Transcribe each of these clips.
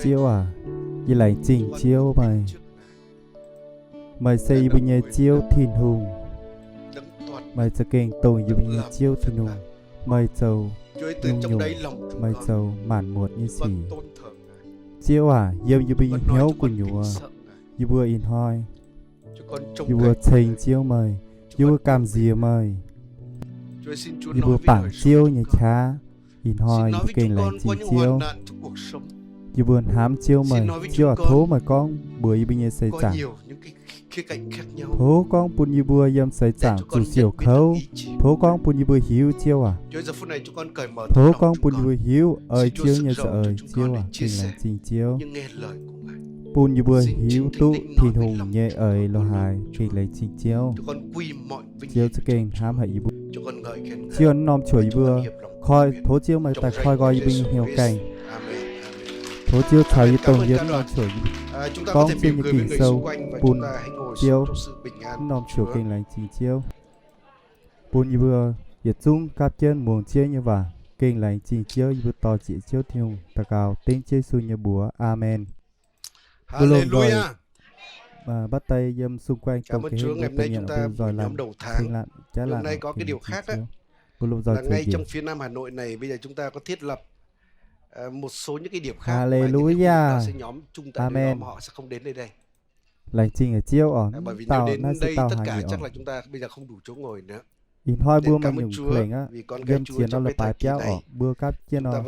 chiếu à với lại trình chiếu mày xây bây giờ chiếu thiên hùng mày sẽ kênh tồn như bây giờ chiếu thiên hùng mày giàu nhung nhung mày giàu mạn một như xỉ chiếu à yêu như bây giờ héo của nhủ như vừa in hoi như vừa trình chiếu mày như vừa cam dìa mày như vừa bảng chiếu như khá in hoi như kênh lại trình chiếu như vừa hám chiếu mày chiếu à thố mày con bữa bây giờ xây chẳng thố con bún như bữa yếm xây chẳng dù siêu khâu thố con bún như bữa hiếu chiếu à thố con bún như bữa hiếu ơi chiếu như sợ ơi chiếu à kênh lại trình chiếu bún như bữa hiếu tụ thiên hùng nhẹ ơi lo hài kênh lại trình chiếu chiếu sẽ kênh hám hãy bữa chiếu nom chuỗi bữa khoi thố chiếu mày tại khoi gọi bình hiểu cảnh thố chiếu thấy tổng yếm nom chuỗi con xin như kỳ sâu bún chiếu nom chuỗi kênh lại trình chiếu bún như bữa yết chung cáp chân muồng chiếu như vả kênh lại trình chiếu như bữa to chỉ chiếu thiên hùng ta cao tên chế su như búa amen. Hallelujah. Và bắt tay dâm xung quanh Cảm ơn Chúa, ngày hôm nay chúng ta buổi nhóm đầu tháng. Hôm nay có cái điều khác đó là ngay trong phía Nam Hà Nội này bây giờ chúng ta có thiết lập một số những cái điểm khác. Hallelujah. Sẽ nhóm chung tại nhóm họ sẽ không đến đây. Lành trình ở chiêu ở bởi vì nếu đến đây tất cả chắc là chúng ta bây giờ không đủ chỗ ngồi nữa. In hoi bữa mà nhung khởi á, game chiến đó là bài béo ở bữa cáp chiến nó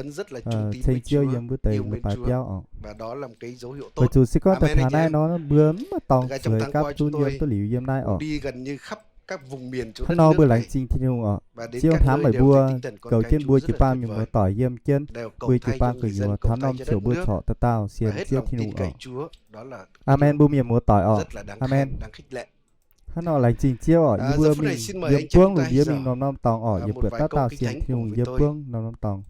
xây chiêu dâm bữa tây là bài béo ở. Và đó là một cái dấu hiệu tốt. Bởi chủ sĩ có tại thả này nó bướm mà tòng với cáp tu dâm tôi liều dâm này ở. Đi gần như khắp các vùng miền chỗ đất nước. Nó bữa lành trình thiên hùng ở. Chiêu thám bởi bữa cầu trên bữa chỉ ba mình mới tỏi dâm chân. Bữa chỉ ba cười nhiều thám năm chiều bữa thọ ta tao xiên chiêu thiên hùng ở. Amen bữa miệng mua tỏi ở. Amen. Hắn nói lành trình chiêu ở như vừa mình yếm phương rồi yếm mình nom tòng ở yếm bữa tao xiên thiên hùng yếm phương nom tòng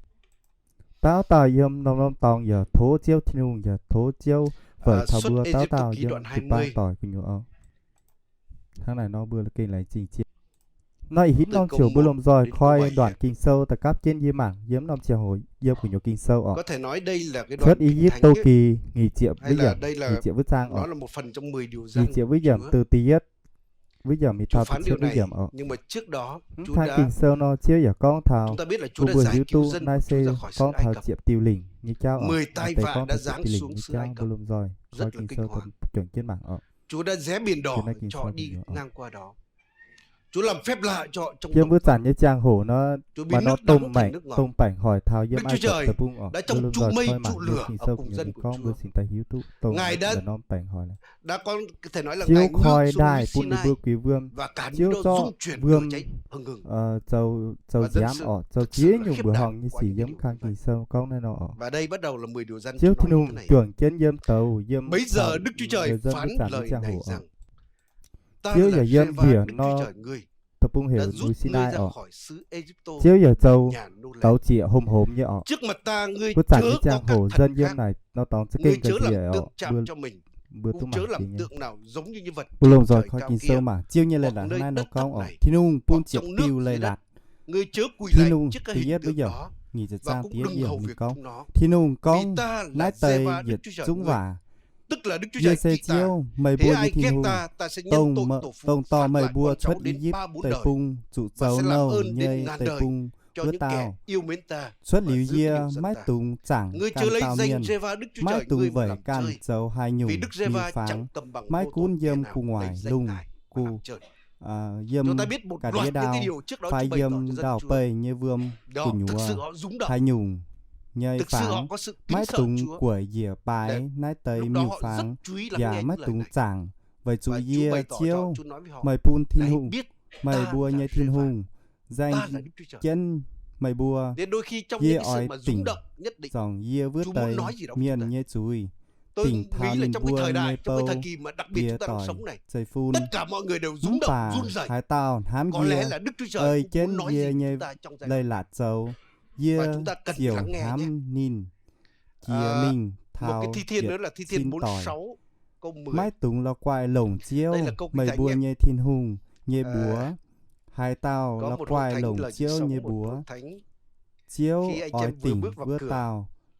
tao yếm nom tòng giờ thố chiêu thiên hùng giờ thố chiêu vợ thảo bữa tao yếm chỉ ba tỏi của nhiều ở tháng này nó bữa là kênh lành trình chiêu nói hít nom chiều bữa lồng rồi khoi đoạn kinh sâu tại cáp trên yếm mảng yếm nom chiều hồi yếm của nhiều kinh sâu ở có thể nói đây là cái đoạn Egypt Tô Kỳ nghỉ triệu với giờ nghỉ triệu với sang nó là một phần trong 10 điều răn nghỉ triệu với giờ từ tiết bây giờ mình thao phán điều này nhưng mà trước đó Chúa đã kinh sâu nó chiếu giờ con thảo chúng ta biết là Chúa đã giải cứu dân chúng ra khỏi con thảo chiệp tiêu lình như cháu 10 tai vạ đã giáng xuống xứ Ai Cập rồi rất là kinh hoàng. chuẩn trên bảng Chúa đã rẽ biển đỏ cho đi ngang qua đó. Chúa làm phép lạ cho trong Chúa bước giản như trang hổ nó mà nó tông bảnh hỏi thao yếm Ai Cập tập bung ở đã trong trụ mây trụ lửa ở cùng dân của Chúa. Ngài đã có thể nói là chiếu Ngài khoi ngước đài xuống bún bữa quý vương và cả chiếu những cho dung chuyển vương cháy hừng hừng châu giám ở châu chia nhung bữa hòng như xỉ yếm khang kỳ sâu con này nó ở và đây bắt đầu là 10 điều răn chiếu thiên hùng trưởng trên yếm tàu yếm bây giờ Đức Chúa Trời phán lời này rằng chiếu giờ yếm biển nó tập trung hiểu núi Sinai ở chiếu giờ châu tàu chỉ hồm như ở trước mặt ta ngươi chớ trang hồ dân yếm này nó tòng sẽ ngươi kênh chớ cái gì làm ở tượng chạm cho mình cũng chớ làm tượng nào giống như vật bù lồng rồi khỏi kinh sâu mà chiêu như là hai nó con ở thiên hùng buôn chiếc tiêu lây lạt ngươi chớ quỳ thiên lạy hùng trước các thứ hình nhất bây tượng giờ đó nghỉ giật và sang cũng tiếng đừng gì hầu mình việc con chúng nó thiên hùng vì con ta lái là tây Giê-va Đức diệt Chúa Trời dũng ngươi, vả tức là Đức Chúa Giê Trời xê kỵ ta. chiêu mày Thế bua như ai thiên ghét hùng ta sẽ nhân tội tổ phụ tông to phạt mày lại bua con cháu xuất đến Egypt 3-4 tây đời pung trụ và dầu sẽ làm nâu ơn đến nhây ngàn tây đời pung cho bữa những kẻ tao yêu mến ta xuất và liu giữ yê gìn dân mái ta. tùng chẳng Ngươi can chớ lấy tao danh miên Giê-va Đức Chúa mái Trời ngươi tùng mà vẩy làm can chơi, dầu hai nhung vì Đức miên Giê-va pháng chẳng cầm bằng mái vô cún tội kẻ dâm nào cu ngoài lấy danh lung Ngài mà cu làm chơi. dâm Chúng ta biết một cả loạt đĩa những cái đào điều trước đó phai Chúa bày tỏ cho dâm dân đào Chúa. pây như vương Đó, của thực sự nhúa họ rúng động, hai nhung nhây thực sự họ pháng có sự kính mái sợ tùng Chúa. của dìa bái nái tây Lúc đó miêu họ rất pháng chú ý lắng và nghe mái những lời tùng này. chẳng vậy chú Và Chúa yê bày tỏ cho chiêu Chúa nói với họ, mày pun thiên hãy hùng biết mày ta bua là nhây thiên Giê-va, hùng danh ta là Đức Chúa Trời. chân mày bua Nên đôi khi trong Yê những cái sự ỏi mà tỉnh rúng động nhất định, dòng yê vứt Chúa tây muốn nói gì đó với chúng ta. miền nhê chúi Tôi tỉnh nghĩ thao là ninh trong cái bua thời đại, nhê trong cái thời bâu kỳ mà đặc biệt yê chúng ta đang tỏi sống này, dây phun tất cả mọi người đều rúng động, run rẩy. hải tao hám Có lẽ yê là Đức Chúa Trời ơi cũng chén muốn nói gì yê với nhê chúng ta trong giai lây đoạn. lạt dầu yê Và chúng ta cần chiều lắng nghe nhé. hám nín chia minh Một thao cái thi thiên nữa là thi thiên xin 46 câu 10. mái tùng là quài lồng chiếu Đây là câu kinh mày thánh bua nhé. nhê thiên hùng nhê búa hai tao Có là một hội quài thánh lồng lời chiếu sống, nhê một búa hội thánh chiếu khi anh chị ói em vừa tỉnh bước vào vữa cửa, tao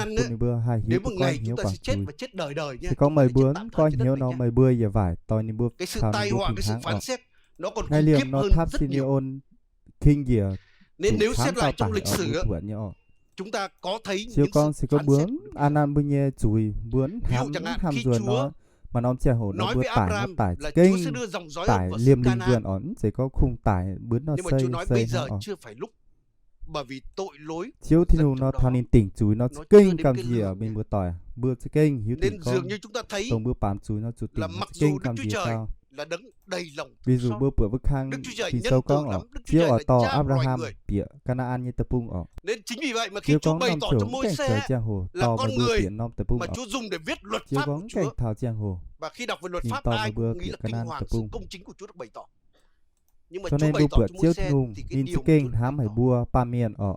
ăn á, nếu một ngày chúng ta sẽ chết và chết đời đời nha. Sẽ có mày bướn coi nhiều nó mày bươi giờ vải tôi nên bước cái sự tai họa, cái sự phán xét nó còn ngay khủng liềm khiếp nó hơn tháp rất xin nhiều. ôn kinh dìa Nên nếu xét lại trong lịch sử chúng ta có thấy chiều những con sự sẽ có phán bướn xét. ăn ăn bưng nhẹ chùi bướn Ví dụ hám chẳng hạn hàm khi ruột Chúa nó mà nó chè hổ nó nói bướt với tải nó Abraham tải là kinh Chúa sẽ đưa dòng dõi tải vào liềm xứ linh vườn Canaan. ổn sẽ có khung tải bướn nó Nhưng mà xây Chúa nói xây bây giờ nó chưa phải lúc, bởi vì tội lỗi chiếu thì dân nó trong thằng đó nên tỉnh chúi nó nó chưa kinh đến cầm cái gì ở lượng bên nha. bữa tỏi bữa sẽ kinh hiếu tỉnh Nên con dường như chúng ta thấy tổng bữa bán chúi nó chủ là tỉnh mặc kinh dù Đức cầm Chúa gì Trời sao là đấng đầy lòng ví thương dụ xót, bữa bữa bức khang Đức Chúa Trời thì nhân sâu từ con ở lắm, Đức Chúa chiếu Trời ở là to cha loài Abraham người. bịa Canaan như tập bung ở Nên chính vì vậy mà khi chiếu Chúa con bày nằm tỏ cho chỗ cảnh trời Môi-se giang hồ là to con với bữa người biển nom tập bung mà ở Chúa dùng để viết luật chiếu pháp của con cảnh Chúa, thảo giang hồ và khi đọc về luật nhìn pháp to ai với bữa cũng nghĩ biển là kinh Canaan hoàng tập sự bung công chính của Chúa được bày tỏ. cho nên bữa bữa chiếu thiên hùng nhìn chiếc kênh hám hay bua pa miền ở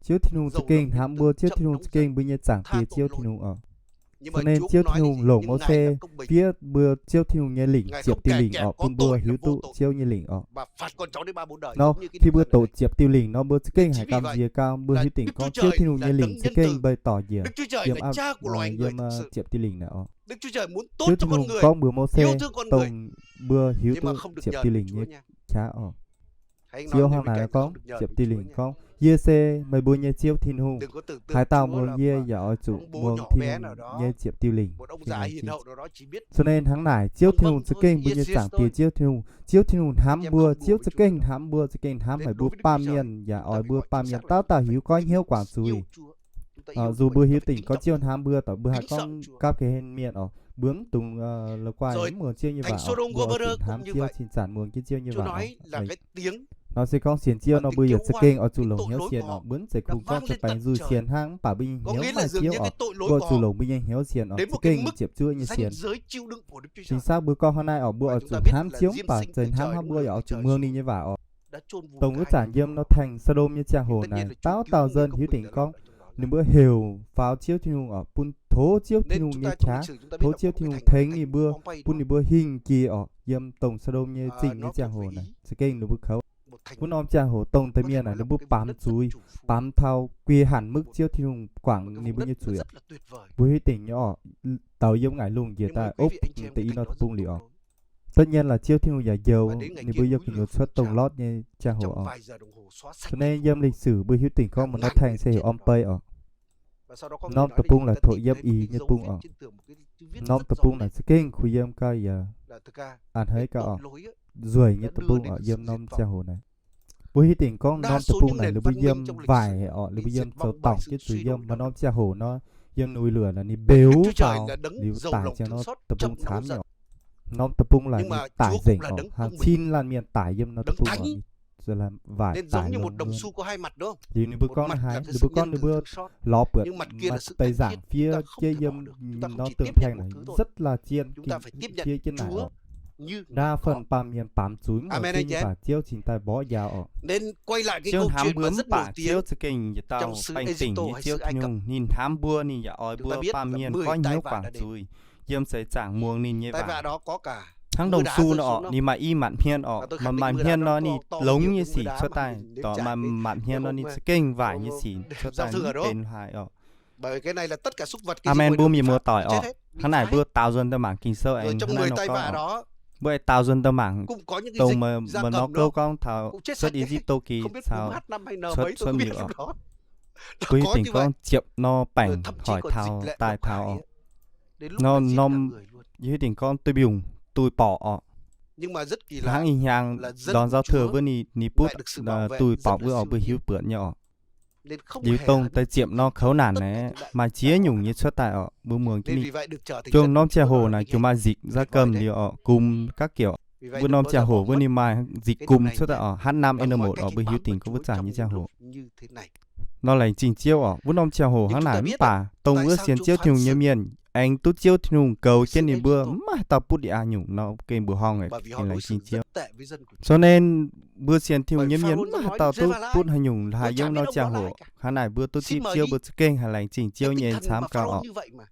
chiếu thiên hùng chiếc kênh hám bua chiếu thiên hùng chiếc kênh bây giờ chẳng tiền chiếu thiên hùng ở cho nên chiếu thiên hùng lồng mô xe phía bữa chiếu thiên hùng như lỉnh chiệp tiêu lỉnh ở bún bua hiếu tụ chiếu như lỉnh ở nó khi bữa tổ chiệp tiêu lỉnh nó bữa chiếc kênh hải cam dìa cao bữa hiếu tỉnh con chiếu thiên hùng như lỉnh chiếc kênh bày tỏ dìa yếm áp yếm chiệp tiêu lỉnh nữa chiếu thiên hùng con bữa mô xe tổng bữa hiếu tụ chiệp tiêu lỉnh như chá ở chiếu hôm nay có chiệp tiêu lỉnh con dê xe mày bùi nhé chiếu thiên hùng hải tàu muốn dê dạo chủ muốn thiên nhé chiệp tiêu lỉnh cho nên tháng này chiếu thiên hùng sẽ kênh bùi nhé chẳng tiền chiếu thiên hùng hám bùa chiếu sẽ kênh hám phải bùa pa miền và ỏi bùa pa miền tao hiếu coi hiếu quảng sùi dù bùa hiếu tỉnh có chiếu hám bùa tao bùa hai con cáp cái hình miền ở bướm tùng là qua những mùa chiêu như vậy bùa hám chiếu xin sản mùa cái chiêu như vậy nó sẽ có xiên chiêu nó bây giờ sẽ kênh ở chủ lồng héo xiên ở bướm sẽ cùng các cho bánh du xiên hang bà binh héo mà chiêu ở bữa chủ lồng binh héo xiên ở kênh chiệp chưa như xiên chính xác bữa con hôm nay ở bữa ở chủ hám chiếu bà trên hám bữa ở chủ mương đi như vậy ở tổng cái sản dâm nó thành sa đôm như cha hồ này tao dân hiếu tỉnh con nên bữa hiểu pháo chiếu thiên hùng ở pun thố chiếu thiên hùng như chá thố chiếu thiên hùng thấy như bữa pun bữa hình kia ở dâm tổng sa đôm như trình như cha hồ này sẽ kênh nó bữa khấu muốn om cha hồ tông tới miền này nó bút bám chuối bám thao quy hẳn mức chiếu thiên hùng quảng ni bữa như chuối với tỉnh nhỏ tàu giống ngải lùng kia ta ốp tí nó tung liều tất nhiên là chiếu thiên hùng giả dầu ni bây giờ kiểu xuất tông lót như cha hồ cho nên dâm lịch sử bữa hiếu tỉnh con mà nó thành sẽ hiểu om pay ở nom tập trung là thổi dâm ý như tung ở nom tập trung là kinh khui dâm coi giờ ăn thấy cả ở rồi như tập trung ở dâm nom cha hồ này bữa hiếu tỉnh con nom tập trung này là bữa dâm vải ở là bữa dâm sầu tỏng chứ tùy dâm mà nom cha hồ nó dâm nuôi lửa là ni béo vào liu tải cho nó tập trung xám nhỏ nom tập trung là tải dỉnh ở hàng chín lan miền tải dâm nó tập trung ở rồi làm vải nên giống như một đồng xu có hai mặt đúng không? Thì bữa con hai, bữa con bữa ló bượt mặt tây giảng phía kia dâm nó tường thành này rất là chiên chia trên này đa phần pam miền pam chuối mà kinh và chiếu chính tay bó dao ở nên quay lại cái câu chuyện mà rất nổi tiếng chiếu sự kinh tao bánh tỉnh như chiếu nhung nhìn hám bua nhìn dạ oi bua pam miền có nhiều quảng chuối dâm sẽ chẳng muông nhìn như vậy đó có cả thằng đồng xu nó ni mà y mặn hiên ọ mà mặn hiên nó ni lống như xỉ cho tay tỏ mà mặn hiên nó ni kinh vải như xỉ cho tay tên hại ọ bởi cái này là tất cả súc vật amen bùm gì mua tỏi ọ thằng này bữa tao dân tao mảng kinh sơ anh trong người tay vạ đó bữa tao dân tao mảng tàu mà nó câu con thảo xuất đi zip tô kỳ sao xuất miệng ọ quý tỉnh con chiệp nó bảnh hỏi thảo tài thảo nó với tỉnh con tôi biểu tôi bỏ nhưng mà rất kỳ lạ tháng hình hàng đón giao thừa với ni put tôi bỏ với ở với hiếu bữa nhỏ hiếu tông tay chiệm nó khấu nản này mà chia nhung như xuất tại ở bữa mường cái này chuông non che hồ này chúng mà dịch ra cầm thì ở cùng các kiểu bữa non che hồ với ni mai dịch cùng xuất tại ở H5N1 ở với hiếu tình có vứt trả như che hồ nó là trình chiêu ở bữa non che hồ tháng này bà tông bữa xiên chiêu nhung như miền anh tú chiêu thùng cầu trên nền bữa mà tao bút đi nhung nó kênh bữa hong này là trình chiêu cho nên bữa xiên thùng nhiễm nhiễm mà tao tú bút hay nhung là giống nó chào hộ hàng này bữa tú chiêu bữa kênh hay là trình chiêu nhện xám cao ọ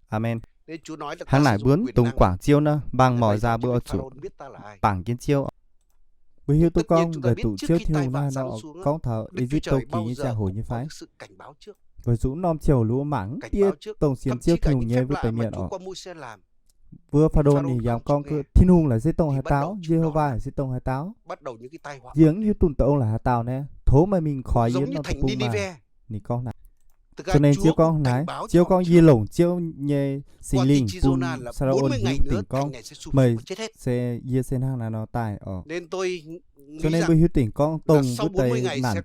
amen hàng này bướn tùng quảng chiêu nữa bằng mỏi ra bữa chủ bảng kiến chiêu bữa hiếu tôi con về tụ chiêu thùng na nó con thợ Egypto kỳ như chào hộ như phái với rũ nom chiều lúa mảng tia tổng xiên chiêu thùng nhé với tay miệng ọ vừa pha đồn thì dòng con cứ thiên hùng là dây tông hai táo Jehovah là dây tông hai táo giếng hiếu tùng tông là hai táo nè thố mà mình khỏi giếng nó tập mà nì con này cho nên chiếu con này chiếu con di lồng chiếu nhé sinh linh pun Saraon hiếu tỉnh con mày sẽ dê sen hàng là nó tài ở cho nên bây hiếu tỉnh con tông với tay nản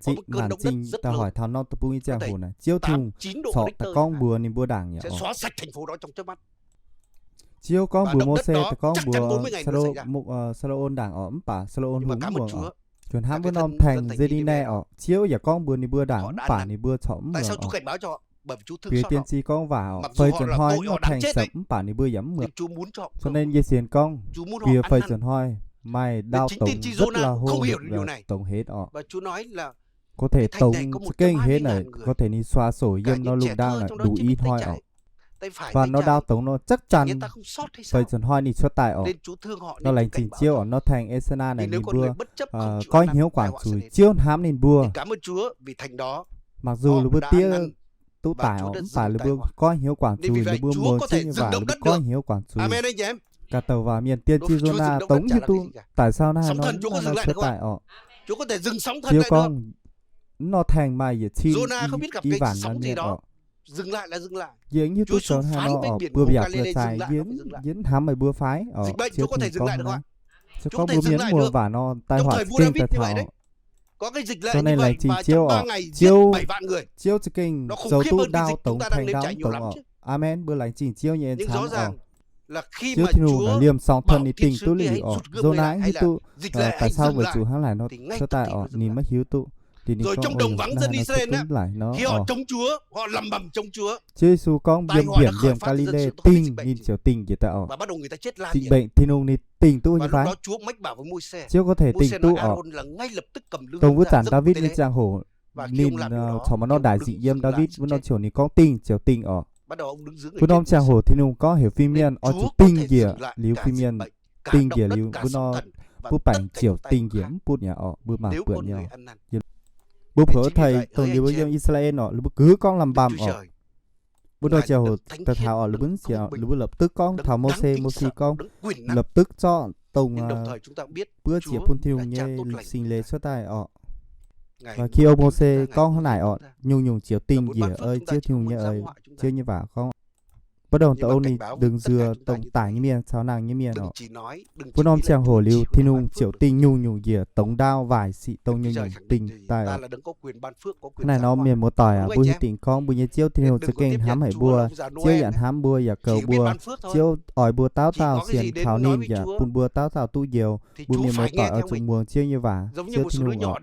trinh ta hỏi thao non tập bung cha hồ này chiếu thùng sọ ta con bùa nên bùa đảng nhỉ xóa sạch thành phố đó trong chớp mắt chiếu con bùa mô xe ta con bùa Saraon đảng ở bà Saraon hướng bùa chuẩn ham bữa nom thành Zedine ở chiếu giờ con bùa nên bùa đảng bà nên bùa chỏm tại sao chú cảnh báo cho phía tiên tri con vào phơi chuẩn hoi nó thành sẫm bà nên bùa giấm mượt cho nên dây xiên con phía phơi chuẩn hoi mày đao tổng rất là hô tổng hết ọ. Và Chúa nói là có thể tổng kênh hết này, có thể đi xóa sổ dâm nó lùng đao này đủ ít thôi ọ. Và nó đao tổng nó chắc chắn phải dần hoa đi xuất tại ọ. Nó lành trình chiêu ọ, nó thành Esena này nên bưa coi hiếu quản chùi chiêu hám nên bưa. Cảm ơn Chúa vì thành đó. Mặc dù là bữa tia tu tải ọ, phải là bữa coi hiếu quản chùi, là bữa mùa chứ như vậy là bữa coi hiếu quản chùi. Amen anh chị em. Cả tàu vào miền tiên chi zona tống như tu, tại sao nó xuất tại ọ. Chúa có thể dừng sóng thần lại được. Nó thành mày vậy chi không biết gặp cái sóng gì đó. Dừng lại là dừng lại. Giống như tôi sợ hai nó bữa bịa bữa xài diễn hám mày bữa phái ở dịch bệnh Chúa có thể dừng lại được không ạ? Chứ có bữa miếng mùa và nó tai họa kinh tật thọ. Có cái dịch lệ cho nên là chỉ chiêu ở chiêu cho kinh dấu tu đao tổng thành đao tổng ở. Amen bữa lành chỉnh chiêu nhẹ sáng ở. Là khi chiếu mà Chúa liềm song thân thì tình tu lì ở dô nái như tu tại sao với Chúa hắn lại nó sơ tại ở nhìn mất hiếu tu. Rồi trong đồng vắng dân Israel á, khi họ chống Chúa, họ lầm bầm chống Chúa. Chúa Giêsu con điểm Galilee tình nhìn chiều tình gì tạo. Và bắt đầu người ta chết la. Dịch bệnh thì nung ni tình tu như phái. Và lúc đó Chúa mách bảo với Môi-se. Chúa có thể tình tu ở. Ngay lập tức cầm lưng. Tổng với giản David như trang hổ. Nên cho mà nó đại dị yếm David với nó chiều ni con tình chiều tình ở. Bắt đầu ông đứng dưới người. Với nó trang hổ thì nung có hiểu phim miên ở chủ tình gì liu phim miên tình gì liu với nó bút bảnh chiều tình yếm bút nhà ở bút mà quyện nhau. Bố phở thầy tổng điều với dân Israel nọ lúc cứ con làm bầm ở bố đôi chèo tật thảo ở lúc chèo lúc lập tức con thảo Mô-se con lập tức cho tổng bữa chiều phun thiêu nhé sinh lễ xuất tài ở và khi ông Mô-se con hôm nay ở nhung chiều tình gì ơi chiếu thiêu nhé ơi chiếu như vậy không bắt đầu tàu này đừng dừa tổng tải như miền sao nàng như miền ọ bữa nom chàng hồ liu thì nung triệu tình nhung dìa tổng đao vài xị tông nhung tình tài ọ này nó miền một tỏi à bùi tình con bùi như chiếu thì nung sẽ kênh hám hải bùa chiếu dặn hám bùa và cầu bùa chiếu ỏi bùa táo tao xiên thảo nên và bùn bùa táo tao tu diều bùi miền một tỏi ở trụng muồng chiếu như vả chiếu thì nung ọ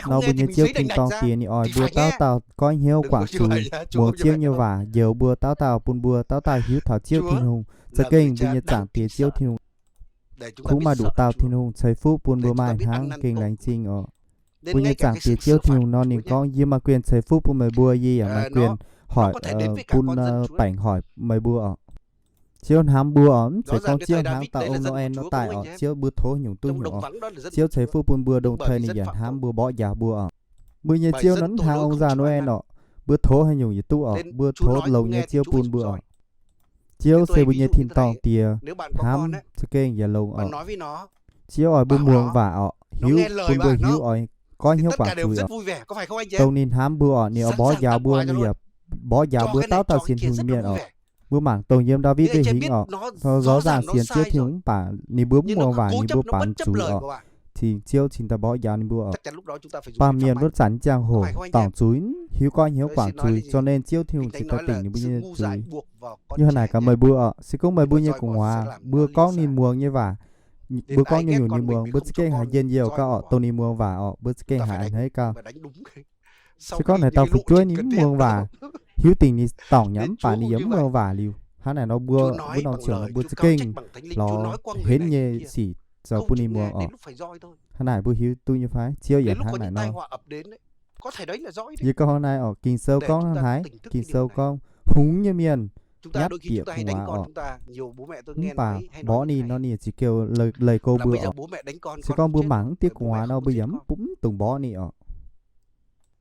nó bùi như chiếu tình tòng tiền ỏi bùa táo có hiếu quảng chùi muồng chiếu như vả dều bùa táo bùn bùa táo hiếu thảo chiếu thì nung sẽ kênh bùi như chẳng tiền chiếu thì nung cũng mà đủ tao thì nung xây phút bùn bùa mai háng kênh lành chinh ở bùi như chẳng tiền chiếu thì nung nó nên con gì mà quyền xây phút bùn mày bùa gì à mà quyền hỏi bùn bảnh hỏi mày bùa ở chiếu hám bùa ẩm sẽ con chiếu hám tạo ông Noel nó tài ở chiếu bùa thố nhung tu hiểu ở chiếu thấy phu bùn bùa đồng thời này giản hám bùa bỏ giả bùa ở bùa nhà chiếu nấn hàng ông già Noel ở bùa thố hay nhung gì tu ở bùa thố lầu nhà chiếu bùn bùa ở chiếu xây bùa nhà thiên tòng tìa hám sẽ kênh giả lầu ở chiếu ở bùa muồng và ở hiếu bùn bùa hiếu ở có hiếu quả chùi ở tông nên hám bùa ở nếu bỏ giả bùa như vậy bỏ giả bùa tao xin hùng miền ở bữa mảng tổng nhiễm David về hình ở rõ ràng xiên chiếu thì cũng bà ni bướm mua vải ni bướm bán chủ ở thì chiếu chính ta bỏ giá ni bữa ở ba miền rất sẵn trang hồ tổng chuối hiếu coi hiếu quảng chuối cho nên chiếu thì chỉ ta tỉnh như bây giờ chuối như thế này cả 10 bữa ở sẽ có 10 bữa như Cộng Hòa bữa con ni muồng như vả bữa con như ni muồng bữa cái hải dân nhiều cả ở tôi ni muồng vả ở bữa cái hải anh thấy cả sẽ có này tao phục chuối ni muồng vả hiếu tình ni tổng nhắm bà ni giống mơ vả liu hắn này nó bữa nó chiều nó bữa kinh nó hết như xỉ giờ puni mùa ở hắn này bữa hiếu tu như phái chiếu dạng hắn này nó như con này ở kinh sâu con hắn hái kinh sâu con húng như miền nhát tiệc hóa ở bà bỏ ni nó ni chỉ kêu lời cô bữa ở sẽ con bữa mắng tiệc hóa nó bữa giấm cũng tùng bỏ ni ở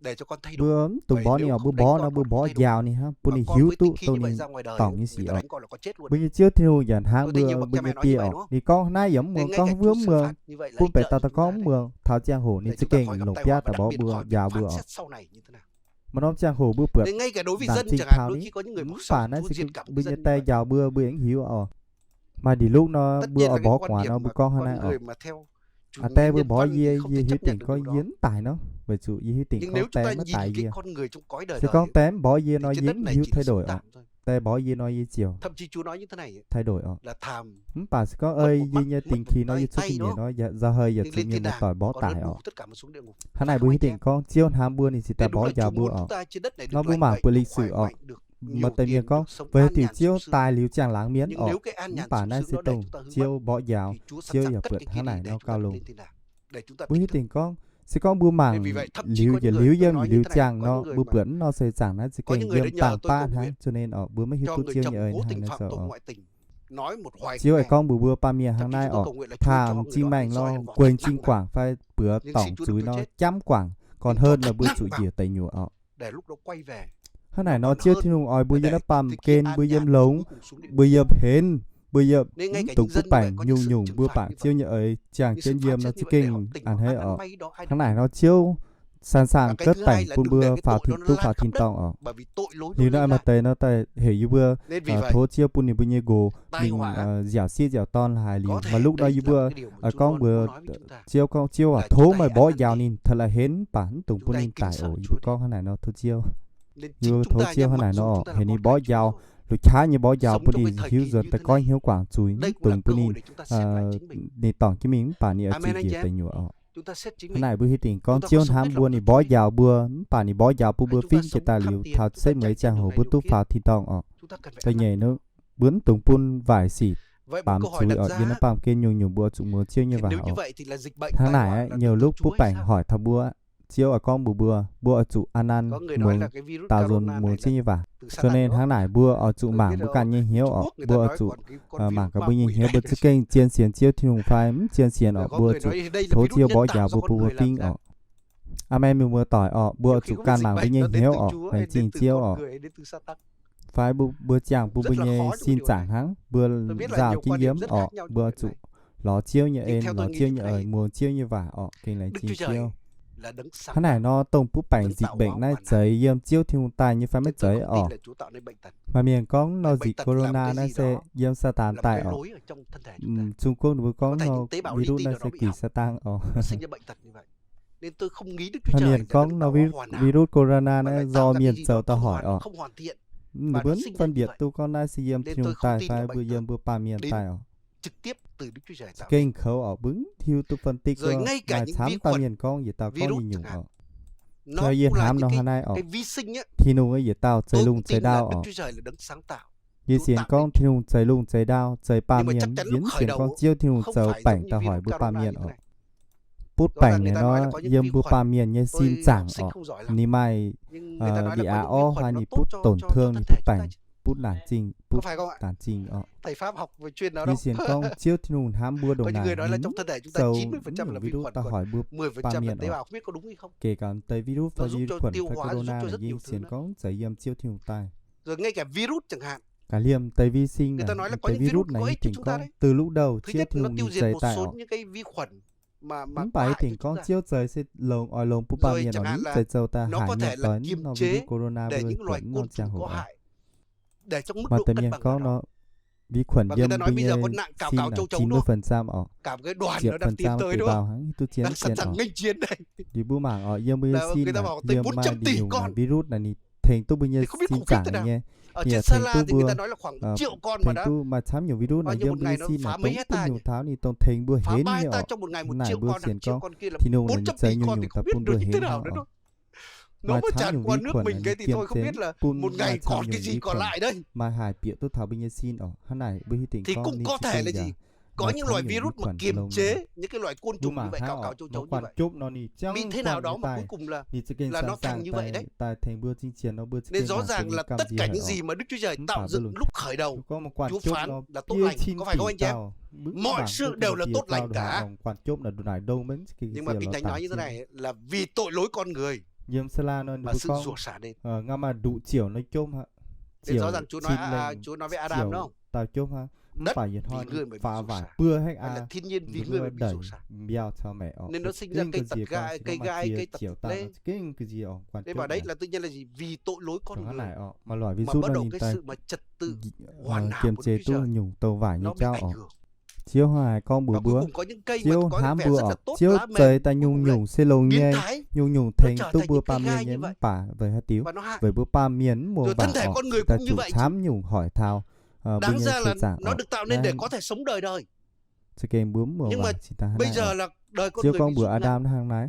để cho con thay đổi bữa tùng bó này ở bữa bó nó bữa bó giàu này ha bữa này hiếu tu tôi này tổng như xì ở bây giờ chưa theo dàn hàng bữa như kia ở thì con nay giống mường con vướng mường cũng phải ta có mường tháo trang hồ nên sẽ kênh lục piát ta bó bữa giàu bữa ở mà nó trang hồ bữa bượt đàn trình tháo đi phản nó sẽ bây giờ tay giàu bữa bữa anh hiếu ở mà đi lúc nó bữa ở bó quả nó bữa con này ở à te bữa bó gì hiếu tình có giếng tài nó về sự hiếu tình có té nó tại gì thì con tém bỏ gì nó dính hiếu thay đổi ạ té bỏ gì nó gì chiều thậm chí Chúa nói như thế này thay đổi ạ là tham bà sẽ có ơi gì như tình khi nó như xuất hiện nó ra hơi giờ tự nhiên nó tỏi bó tải ạ hắn này bữa hiếu tình con chiêu hám bữa này thì ta bó già bữa ạ nó bữa mảng bữa lịch sử ạ mà tại miền con về tiểu chiêu tài liu chàng láng miến ở bản này sẽ tùng chiêu bỏ dạo chiêu giờ vượt tháng này nó cao lùng với tình con sẽ có bữa mảng liu dân liu chàng nó bữa bướn nó sẽ chẳng nó sẽ kèm dân tàng pa hả cho nên ở bữa mấy hiếu tu chiêu như ấy hàng này sợ chiêu ấy con bữa pa miền hàng này ở thàm chim mảnh lo quên chim quảng phải bữa tổng chuối nó chấm quảng còn hơn là bữa chủ dìa tẩy nhựa ở để lúc đó quay về thế này nó chiêu thiên hùng ỏi bữa giờ nó pam kên bữa giờ lống bữa giờ hến bữa giờ tụng bút bảnh nhung bữa bảng chiêu như ấy chàng trên diêm nó chỉ kinh ăn hết ở thế này nó chiêu sẵn cất bảnh phun bữa phá thìn tòng ở như nó mà tây nó tây hiểu như bữa thố chiêu phun thì bữa như gồ mình dẻo xia dẻo ton hài liền mà lúc đó như bữa con bữa chiêu à thố mà bỏ vào nhìn thật là hến bản tụng phun nhìn tại ổ bữa con thế này nó thố chiêu như thố chiêu thế này nó hình như bỏ vào lúc khá như bỏ vào bữa đi hiếu giờ ta coi hiếu quảng chuối tụng phun nhìn để tòng cái miếng bản này ở chỉ tại nhựa cái này bữa hi tình con chiêu ham bữa này bỏ vào bữa bản này bỏ vào bữa phim cho ta liều thao xếp mấy trang hồ bữa tu phá thì tòng ở cái nhảy nữa bướn tụng phun vải xỉ bám chuối ở dưới nó bám kia nhung bữa chụp mưa chiêu như vậy tháng này ấy, nhiều lúc bố bảnh hỏi thằng bữa chiêu ở con bữa ở trụ ăn muốn tạo dồn muốn chiêu như vậy cho nên tháng này bữa ở trụ mảng bữa can như hiếu ở bữa ở trụ mảng cả bữa như hiếu bữa chiếc kênh chiên xiên chiêu thì hùng phai chiên xiên ở bữa trụ thố chiêu bỏ vào bữa phim ở em mình bữa tỏi ở bữa trụ can mảng bữa như hiếu ở hay chiên chiêu ở phái bữa chàng bữa như xin chẳng hắng bữa rào kinh nghiệm ở bữa trụ ló chiêu như em ló chiêu như ở muốn chiêu như vậy ở kinh lấy chiên chiêu thế này nó tông bút bảnh dịch bệnh này cháy yếm chiêu thiên tài như phải mất cháy ở mà miền con nó dịch corona nó sẽ yếm sa tán tại ở Trung Quốc với con nó virus nó sẽ kỳ sa tăng ở nên tôi không nghĩ được miền con nó virus corona nó do miền châu ta hỏi ở nó vẫn phân biệt tu con nó sẽ yếm thiên tài phải vừa yếm vừa pa miền tài ở trực tiếp từ Đức Chúa Trời tạo kênh khẩu ở bứng thiêu tu phân tích rồi ngay cả những vi khuẩn miền con gì tao có gì nhung ở nó yên hám nó nay ở cái vi sinh á thì nung ấy gì tao chơi lung chơi đao ở Đức Chúa Trời là đấng sáng tạo như xiên con thì nung chơi lung chơi đao chơi pa miền biến xiên con chiêu thì nung chơi bảnh tao hỏi bữa pa miền ở bút bảnh này nó yếm bữa pa miền như xin chẳng ở ni mai đi o hay ni bút tổn thương ni bút bảnh bút đàn trình bút đàn trình ở thầy pháp học về chuyên đó đâu xiên con chiêu thì nung hám bữa đồ này người nói là trong thân thể chúng ta 90% là virus ta hỏi bữa 10% là tế bào không biết có đúng hay không kể cả tới virus và virus khuẩn và corona là nhưng xiên con giải yếm chiêu thì nung tai rồi ngay cả virus chẳng hạn cả liềm tới vi sinh người ta nói là có những virus này tỉnh con từ lúc đầu thứ nhất nó tiêu diệt một số những cái vi khuẩn mà phải tỉnh con chiếu trời sẽ lồng ở lồng pupa miền nó sẽ châu ta nó có thể là kiềm chế corona để những loại côn trùng có hại để trong mức mà độ tự nhiên có nó vi khuẩn viêm bây giờ còn nặng cào cào châu chấu đó 90% ở cả cái đoàn nó đang tiến tới đó đang sẵn sàng nghênh chiến đây đi bữa mảng ở viêm bây giờ xin là viêm mai đi dùng virus này thì thành tu bây giờ xin chẳng nhé ở trên Sala thì người ta nói là khoảng 1 triệu con mà đã mà chám nhiều virus này viêm bây giờ xin là tốn nhiều tháo thì tông thành bữa hến như ở trong một ngày 1 này triệu bữa con xiên con kia là thì nung là chơi 400 con thì không biết được như thế nào nữa. Nó mà tràn qua nước mình cái thì tôi không biết là một ngày còn cái gì còn lại đây. Mà hải bịa tôi thảo bây giờ xin ở hắn này bây tỉnh thì cũng có thể là gì có những loại virus mà kiềm chế những cái loại côn trùng như vậy cào cào châu chấu như vậy vì thế nào đó mà cuối cùng là nó thành như vậy đấy nên rõ ràng là tất cả những gì mà Đức Chúa Trời tạo dựng lúc khởi đầu Chúa phán là tốt lành, có phải không anh chị em? Mọi sự đều là tốt lành cả, nhưng mà Kinh Thánh nói như thế này là vì tội lỗi con người mà sự rủa xả đến. Mà đủ chiều nói chung hả? Nên rõ ràng Chúa nói với Adam đó không? Tao chung hả? Đất vì người mới phá vải bưa hết là thiên nhiên vì người mới bị rủa xả. Nên nó sinh ra cây tật gai, cây gai, cây tật lên. Thế vào đấy là tự nhiên là gì? Vì tội lối con người mà loại ví dụ bắt đầu cái sự mà trật tự hoàn hảo của Đức Chúa Trời nhung tàu vải như nó trao bị ảnh hưởng. Chiếu hoài con bữa bữa chiếu hám bữa chiếu trời ta nhung xe lồng nghe nhung thành tu bữa pa miền nhấn bả về hai tiếu về bữa pa miền mùa bả ta chủ chám nhung hỏi thao đáng ra là nó được tạo nên để có thể sống đời đời. Nhưng mà bây giờ là đời con chiếu người con bữa Adam hàng này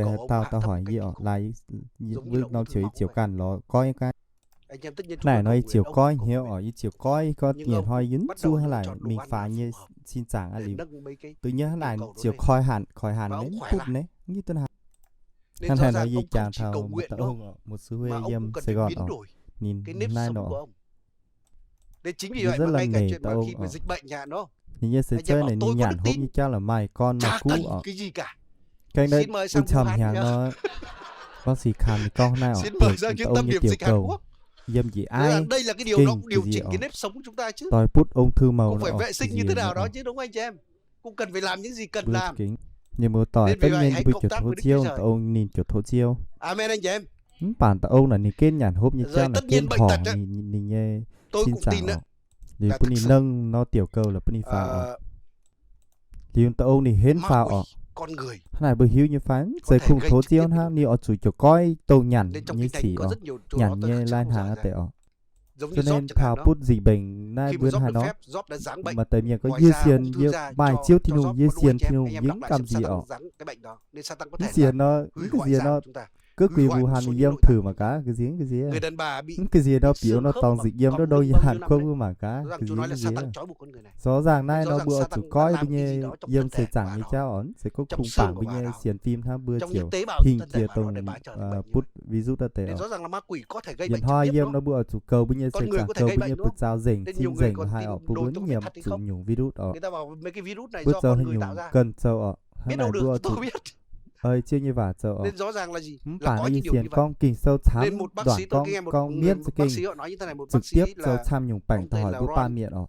cái tao hỏi gì ở lại với nó chửi chiều cằn nó coi cái này nói chiều coi hiểu ở chiều coi có tiền hoi dính xu hay là mình phải như xin chẳng ali tự nhiên là chiều khỏi hẳn đến phút đấy như thế nào hắn hay nói gì chàng thầu một số huê dâm Sài Gòn ở nhìn nay nọ nên chính vì vậy mà ngay cả chuyện mà khi mà dịch bệnh nhà nó như sẽ chơi này nhìn nhản hốt như cho là mày con mà cú ở cái gì cả cái đấy u trầm nhà nó xì khàn thì con nào xin mời sang chuyến tâm điểm dịch Hàn Quốc dâm gì ai đây là cái điều nó điều chỉnh cái nếp sống của chúng ta chứ tôi put ung thư màu không phải vệ sinh như thế nào đó chứ đúng không anh chị em cũng cần phải làm những gì cần làm nhưng mà tỏi tất nhiên cái chuột thô chiêu ông nhìn chuột thô chiêu amen anh chị em bản tao ông là nhìn kén nhàn hốp như cha là kén hỏng nhìn tôi cũng tin đó thì bữa nay nâng nó tiểu cầu là bữa nay phao thì chúng ta ôn thì hến phao ở con người này bữa hiếu như phán rồi cùng thố chiêu ha ni ở chủ cho coi tàu nhằn như chỉ ở nhằn như lan hàng tệ ở cho nên thao put gì bệnh nay bữa hai nó mà tại miệng có dư xiên như bài chiếu thì nung dư xiên thì nung những cầm gì ở cái xiên nó cứ quỳ bù hàn yếm thử mà cá cái giếng người đàn bà bị cái gì nó biểu nó toàn dịch yếm nó đâu như hàn không mà cá cái giếng rõ ràng nay nó bữa chủ coi bây giờ yếm sẽ chẳng như cháu ổn sẽ có cùng bảng bây giờ xiên phim ha bữa chiều hình kia tông put ví dụ tệ rõ ràng là ma quỷ có thể gây bệnh hoa yếm nó bữa chủ cầu bây giờ sẽ chẳng cầu bây giờ bữa giao dành chinh dành hai ở bữa bốn nhầm chủ nhung virus ở bữa giờ hình nhung cần sâu ở hai này bữa chủ ơi chưa như vậy sợ nên rõ ràng là gì là có nhiều tiền con kinh sâu thắm đoạn con miết cái kinh trực tiếp sâu tham nhung bảnh hỏi bữa ba miệng ở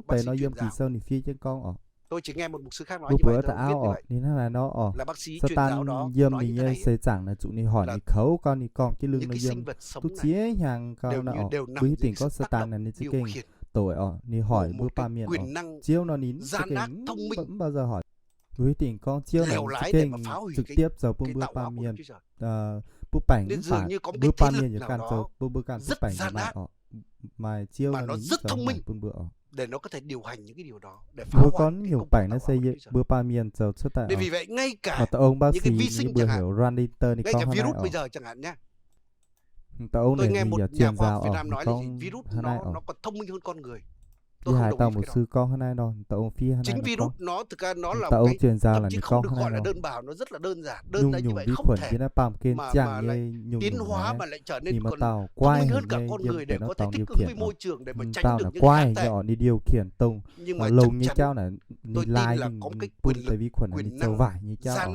tại nó yếm kỳ sâu thì phi trên con ở tôi chỉ nghe một mục sư khác nói như vậy tôi áo ở thì nó là nó ở là bác sĩ chuyên giáo đó yếm thì như xây chẳng là chủ này hỏi thì khấu con thì con cái lưng nó yếm tú chế hàng con là ở quý tiền có sơ tàn là nên chỉ kinh tội ở thì hỏi bữa ba miệng ở chiếu nó nín cái kinh vẫn bao giờ hỏi với tình con chiêu này kênh trực tiếp giờ bữa ba miền bữa bảnh bữa ba miền như can giờ bữa can bữa bảnh mà chiêu nó rất thông minh bữa để nó có thể điều hành những cái điều đó để phá hoại con nhiều bảnh nó xây bữa ba miền giờ xuất tại vì vậy ngay cả ông bác sĩ như bữa hiểu Randy Turner ngay cả virus bây giờ chẳng hạn nhá tôi nghe một nhà khoa học Việt Nam nói là virus nó còn thông minh hơn con người. Tôi hai tàu một sư con hôm nay rồi, tàu phi hôm nay. Chính virus nó thực ra nó là tàu cái truyền giao là không được con gọi là đơn bào, nó rất là đơn giản, đơn giản như vậy không thể mà lại tiến hóa mà lại trở nên còn thông minh hơn cả con người để có thể thích ứng với môi trường để mà tránh được những quái nhỏ đi điều khiển tông nhưng mà lồng như cháu này tôi tin là có cái quyền lực vi khuẩn này sâu vải như cháu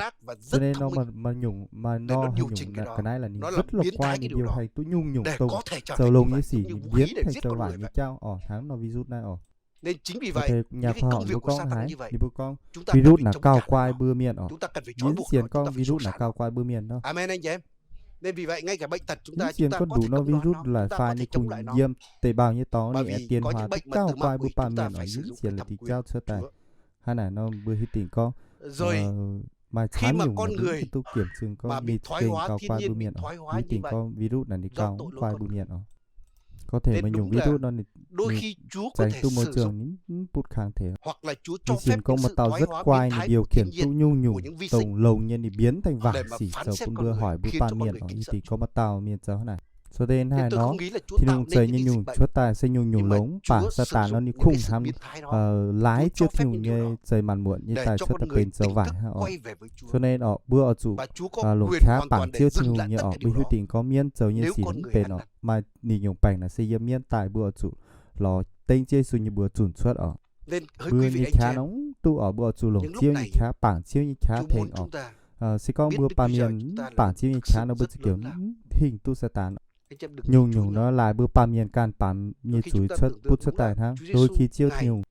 cho nên nó mà nhung mà nó điều chỉnh cái này là nó rất là quái như điều hay tôi nhung tông sâu lông như xỉ biến thành sâu vải như cháu tháng nó virus này nên chính vì vậy nhà khoa học của con hái thì virus là cao quai bưa miền ở chúng ta cần phải trói buộc diễn con virus là cao quai bưa miền đó amen anh chị em. Nên vì vậy ngay cả bệnh tật chúng ta có đủ nó virus là pha như cùng viêm tế bào như tó nhẹ tiền hóa tất cao quai bưa ba miền ở những diễn là thì trao sơ tài hay là nó bưa hít tỉnh con rồi mà khi mà con người tu kiểm trường con bị thoái hóa thiên nhiên bị thoái hóa như vậy virus là đi cao quai bưa miền ở có thể mà dùng virus đó đôi khi Chúa có thể môi sử trường bút kháng thể hoặc là Chúa cho phép có một tàu rất quay điều khiển tu nhung tổng lồng nhân thì biến thành vải xỉ giờ cũng đưa hỏi bút ban miền ở thì có một tàu miền giờ này cho nên hai nó thì nung chơi như nhung chúa tài xây nhung lống bả sa tàn nó đi khung ham lái chưa thì nhung như chơi màn muộn như tài chúa tập bên giờ vải ha cho nên ở bữa ở chủ lồng khá bảng chiêu thì nhung như ở bị hư tình có miên giờ như xỉ bên ở mà nỉ nhung bảnh là xây miên tài bữa ở chủ lò tên chơi su như bữa chuẩn xuất ở bữa như khá nóng tu ở bữa chủ lồng chiêu như khá bảng chiêu như khá thành ở sẽ có bữa ba miền bảng chiêu như khá nó bữa kiểu hình tu sa tàn nhung nó lại bữa ba miền can bám như chuối xuất bút xuất tài ha đôi khi chiêu thì nhung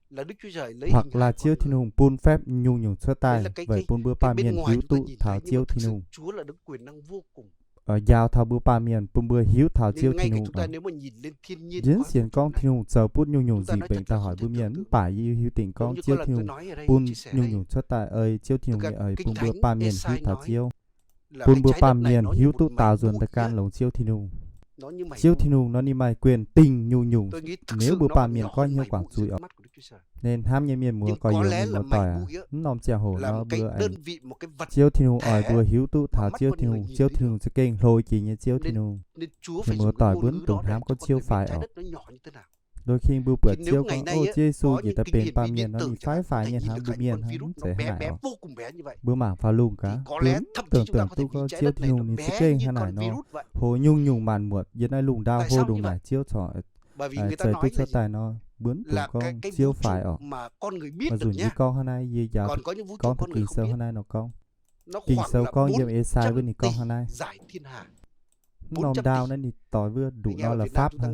hoặc là chiêu thì nhung pun phép nhung xuất tài vậy pun bữa ba miền hiếu tụ thảo chiêu thì nhung Chúa là đức quyền năng vô cùng ở giao thảo bữa ba miền pun bữa hiếu thảo chiêu thì nhung diễn xiên con thì nhung giờ put nhung gì bệnh ta hỏi bữa miền phải hiếu tình con chiêu thì nhung pun nhung xuất tài ơi chiêu thì nhung ơi pun bữa ba miền hiếu thảo chiêu pun bữa ba miền hiếu tụ tạo dồn ta can lồng chiêu thì nhung chiêu thì nung nó đi mày quyền tình nhung nếu bữa ba miền coi như quảng chuối ở nên ham như miền mùa coi nhiều miền mùa tỏi nòm chè hồ nó bữa anh chiêu thì nung ở bữa hiếu tụ thảo chiêu thì nung sẽ kênh lôi chỉ như chiêu thì nung mùa tỏi bướn tùng ham có chiêu phải ở đôi khi bữa bữa chiêu con ô chiêu su gì ta bên ba miền nó đi phải như ham bữa miền sẽ hại ở bữa mảng pha lung cá tưởng tu có chiêu thì nung thì sẽ kênh hay này nó hồ nhung màn muộn giờ này lùng đao hô đùng này chiêu trò trời tu cho tài nó bướn tùng con chiêu phải ở mà dù như con hôm nay gì giờ con thực kỳ sâu hôm nay nó con kỳ sâu con giờ ê sai với nì con hôm nay nòm đao nên thì tỏi vừa đủ nó là pháp ha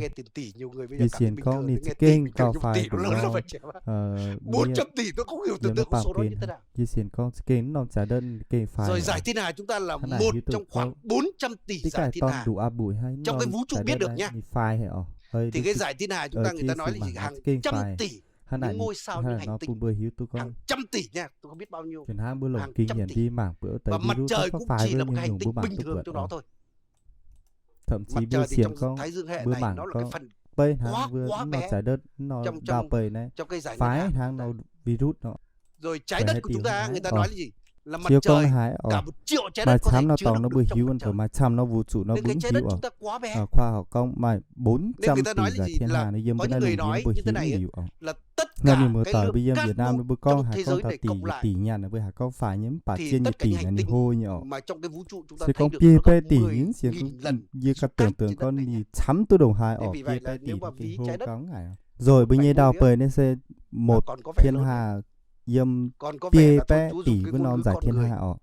vì xiên con thì kênh cao phải đủ nó 400 tỷ tôi không hiểu tưởng tượng con số đó như thế nào vì xiên con kênh nó trả đơn kênh phải rồi giải thiên hà chúng ta là một trong khoảng 400 tỷ giải thiên hà đủ áp bụi hay trong cái vũ trụ biết được nhá Thì cái giải thiên hà chúng ta người ta nói là hàng trăm tỷ những ngôi sao những hành tinh, hàng trăm tỷ nha, tôi không biết bao nhiêu, hàng trăm tỷ. Và mặt trời cũng chỉ là một cái hành tinh bình thường trong đó thôi. Thậm chí mặt trời thì trong thái dương hệ này nó là cái phần quá bé trong cái giải ngân hà. Virus nó. Rồi trái đất của chúng ta người ta nói là gì? Là mặt trời cả 1 triệu trái đất có thể chứa nó bự hiếu hơn mà trăm nó vũ trụ nó bứng trái đất chúng ta quá bé. Khoa học công mà 400 tỷ giải thiên hà nó dâm có những người nói như thế này là tất cả cái lượng Việt Nam nó trong thế giới này cộng lại tỷ nhà nó với có phải những bà trên như tỷ này hôi nhỏ mà trong cái vũ trụ chúng ta thấy thấy được nó tỷ những lần như các tưởng con gì chấm tôi đồng hai ở kia tỷ cái hô cóng ngày rồi bây giờ đào pời nên sẽ một thiên hà dâm tỷ với nó giải thiên hà ở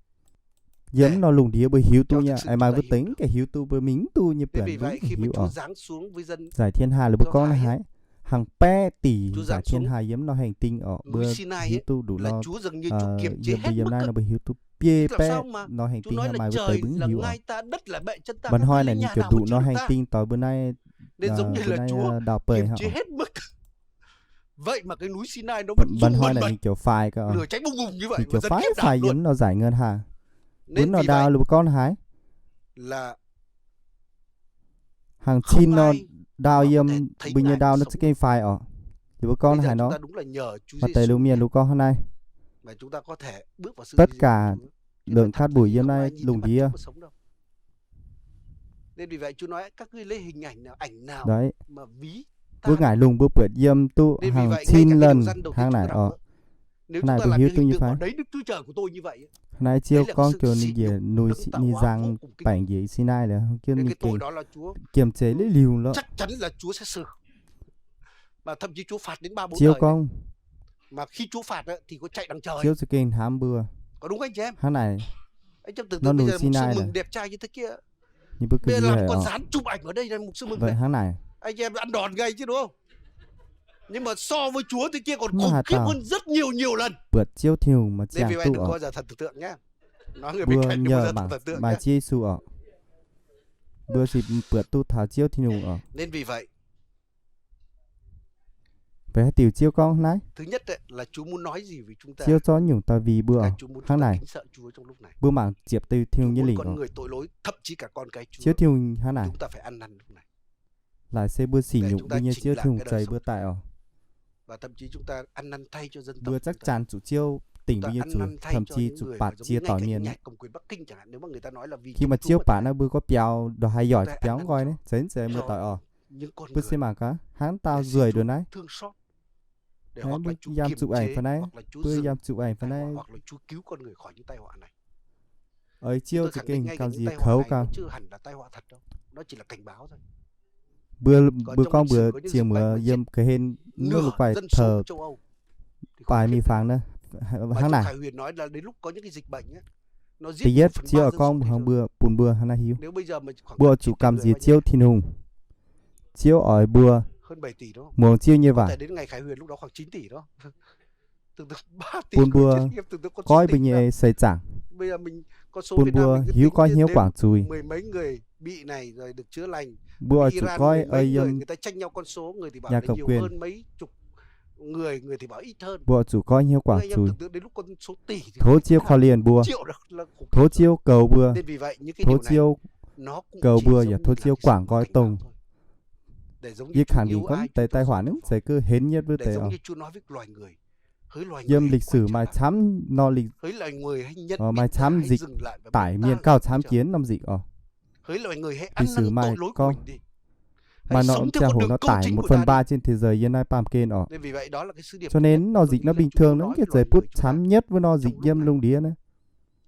dẫm nó lùng đĩa bởi hiếu tu nha ai mà vừa tính cái hiếu tu bởi mình tu như bởi vậy khi mà Chúa giáng xuống với dân giải thiên hà là bữa con hái hàng pe tỷ giải thiên hà dẫm nó hành tinh ở bữa hiếu tu đủ là nó Chúa dường như Chúa kiềm chế hết mức. Nó bởi hiếu tu pe nó hành tinh hai mai vừa tới bứng hiếu bắn hoi này như kiểu đủ nó hành tinh tỏi bữa nay nên giống như là Chúa đào pời kiềm chế hết mức. Vậy mà cái núi Sinai nó bắn hoi này như kiểu phai cơ lửa cháy bùng bùng như vậy như kiểu phai dẫm nó giải ngân hà nên nó đào là con hái là hàng chín nó đào yếm bây giờ đào nó sẽ cây phai ở thì bữa con hái nó mà tây lưu miền lúc con hôm nay mà chúng ta có thể bước vào sự tất cả lượng cát bụi hôm nay lùng đĩa nên vì vậy Chúa nói các ngươi lấy hình ảnh nào đấy mà ví bước ngải lùng bước bượt yếm tu hàng chín lần hàng này ở nếu chúng ta làm cái hình tượng đấy Đức Chúa Trời của tôi như vậy này chiêu con kiểu như gì núi ni giang cảnh gì Sinai là kia như cái đó là Chúa kiềm chế lấy liều nó chắc chắn là Chúa sẽ xử mà thậm chí Chúa phạt đến 3-4 chiêu đời con mà khi Chúa phạt thì có chạy đằng trời chiêu sự kinh hám bừa có đúng anh chị em hắn này anh trong tưởng tượng bây giờ mục sư Mừng đẹp trai như thế kia như bức bây giờ làm con dán chụp ảnh ở đây là mục sư Mừng vậy hắn này anh em ăn đòn ngay chứ đúng không? Nhưng mà so với Chúa thì kia còn khủng khiếp hơn rất nhiều lần. Bượt chiêu thiêu mà chàng tu ở. Nên vì vậy đừng có giờ thật tưởng tượng nhá. Nói người bên cạnh nhờ bằng bài chi su ở. Bữa dịp bượt tu thảo chiêu thiêu ở. Nên vì vậy. Vậy tiểu chiêu con này. Thứ nhất là Chúa muốn nói gì với chúng ta. Chiêu cho nhung ta vì bữa tháng này. Bữa mảng chiệp tiêu thiêu như lì. Con người tội lỗi thậm chí cả con cái Chúa. Chiêu thiêu tháng này. Chúng ta phải ăn năn lúc này. Lại sẽ bữa xỉ nhục bây giờ chiêu thiêu chảy bữa tại ở. Và thậm chí chúng ta ăn năn thay cho dân tộc. Bữa chắc chắn chủ chiêu tỉnh bây giờ chủ thậm chí chủ bạt chia tỏi miền. Khi mà chiêu bả nó bữa có béo đồ hay giỏi béo coi đấy, dễn sẽ mưa tỏi ở. Bữa xem mà cá, hắn tao rười đồ đấy. Hắn bữa giam chụp ảnh phần này, bữa giam chụp ảnh phần này. Hoặc là Chúa cứu con người khỏi những tai họa này. Ấy chiêu thì kinh cao gì khấu cao. Chưa hẳn là tai họa thật đâu, nó chỉ là cảnh báo thôi. Bữa con bữa chiều mưa dâm cái hên nước lục quài thờ bài mì phàng nữa hắn này Huyền nói là đến lúc có những cái dịch bệnh ấy, nó giết nhất chiều ở con hàng bữa bùn bữa hắn này hiếu bữa chủ cầm gì chiếu thiên hùng chiếu ở bữa hơn 7 tỷ đó muốn chiếu như vậy đến ngày Khải Huyền lúc đó khoảng 9 tỷ đó bùn bữa coi bây giờ xây chẳng bây giờ mình con số bùn bữa hiếu coi hiếu quảng chùi mười mấy người bị này rồi được chữa lành. Bữa chủ coi người ta tranh nhau con số, người thì bảo là nhiều hơn mấy chục người thì bảo ít hơn. Bữa chủ coi hiếu quảng chùi. Đến lúc con số tỷ thì thố chiêu khó liền bữa. Thố chiêu cầu bữa. Thố chiêu cầu bữa và thố chiêu quảng coi tông. Như khẳng định con tài khoản ấy sẽ cứ hến nhất với tế ở. Dâm lịch sử mà chám nó lịch mà chám dịch tải miền cao chám chiến năm dịch ở. Lịch sử mà con mà nó cha hồ nó tải 1/3 trên thế giới hiện nay pam kên ở. Cho nên nó dịch nó bình thường nó cái giấy phút chám nhất với nó dịch dâm lung đĩa nữa.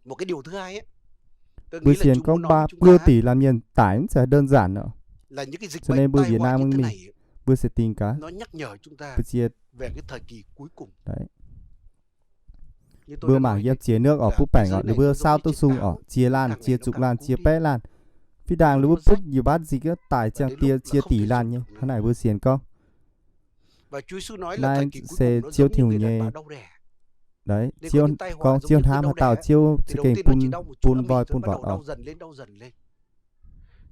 Một cái điều thứ hai ấy. Bữa tiền có 3 tỷ làm miền tải sẽ đơn giản nữa. Là những cái dịch cho nên bữa Việt Nam mình bữa sẽ tin cả. Nó nhắc nhở chúng ta về cái thời kỳ cuối cùng. Đấy. Bữa mảng yếm chia nước ở phút bảnh ở bữa sao tôi sung ở chia lan chia chục lan chia bé lan phi đàng lúc phút nhiều bát gì cái tài trang tia chia tỷ lan nhé thế này bữa xiên con và Chúa Giêsu nói là thời kỳ cuối sẽ chiêu thiểu nhé đấy chiêu con chiêu ham hạt tàu chiêu chỉ kèm pun voi ở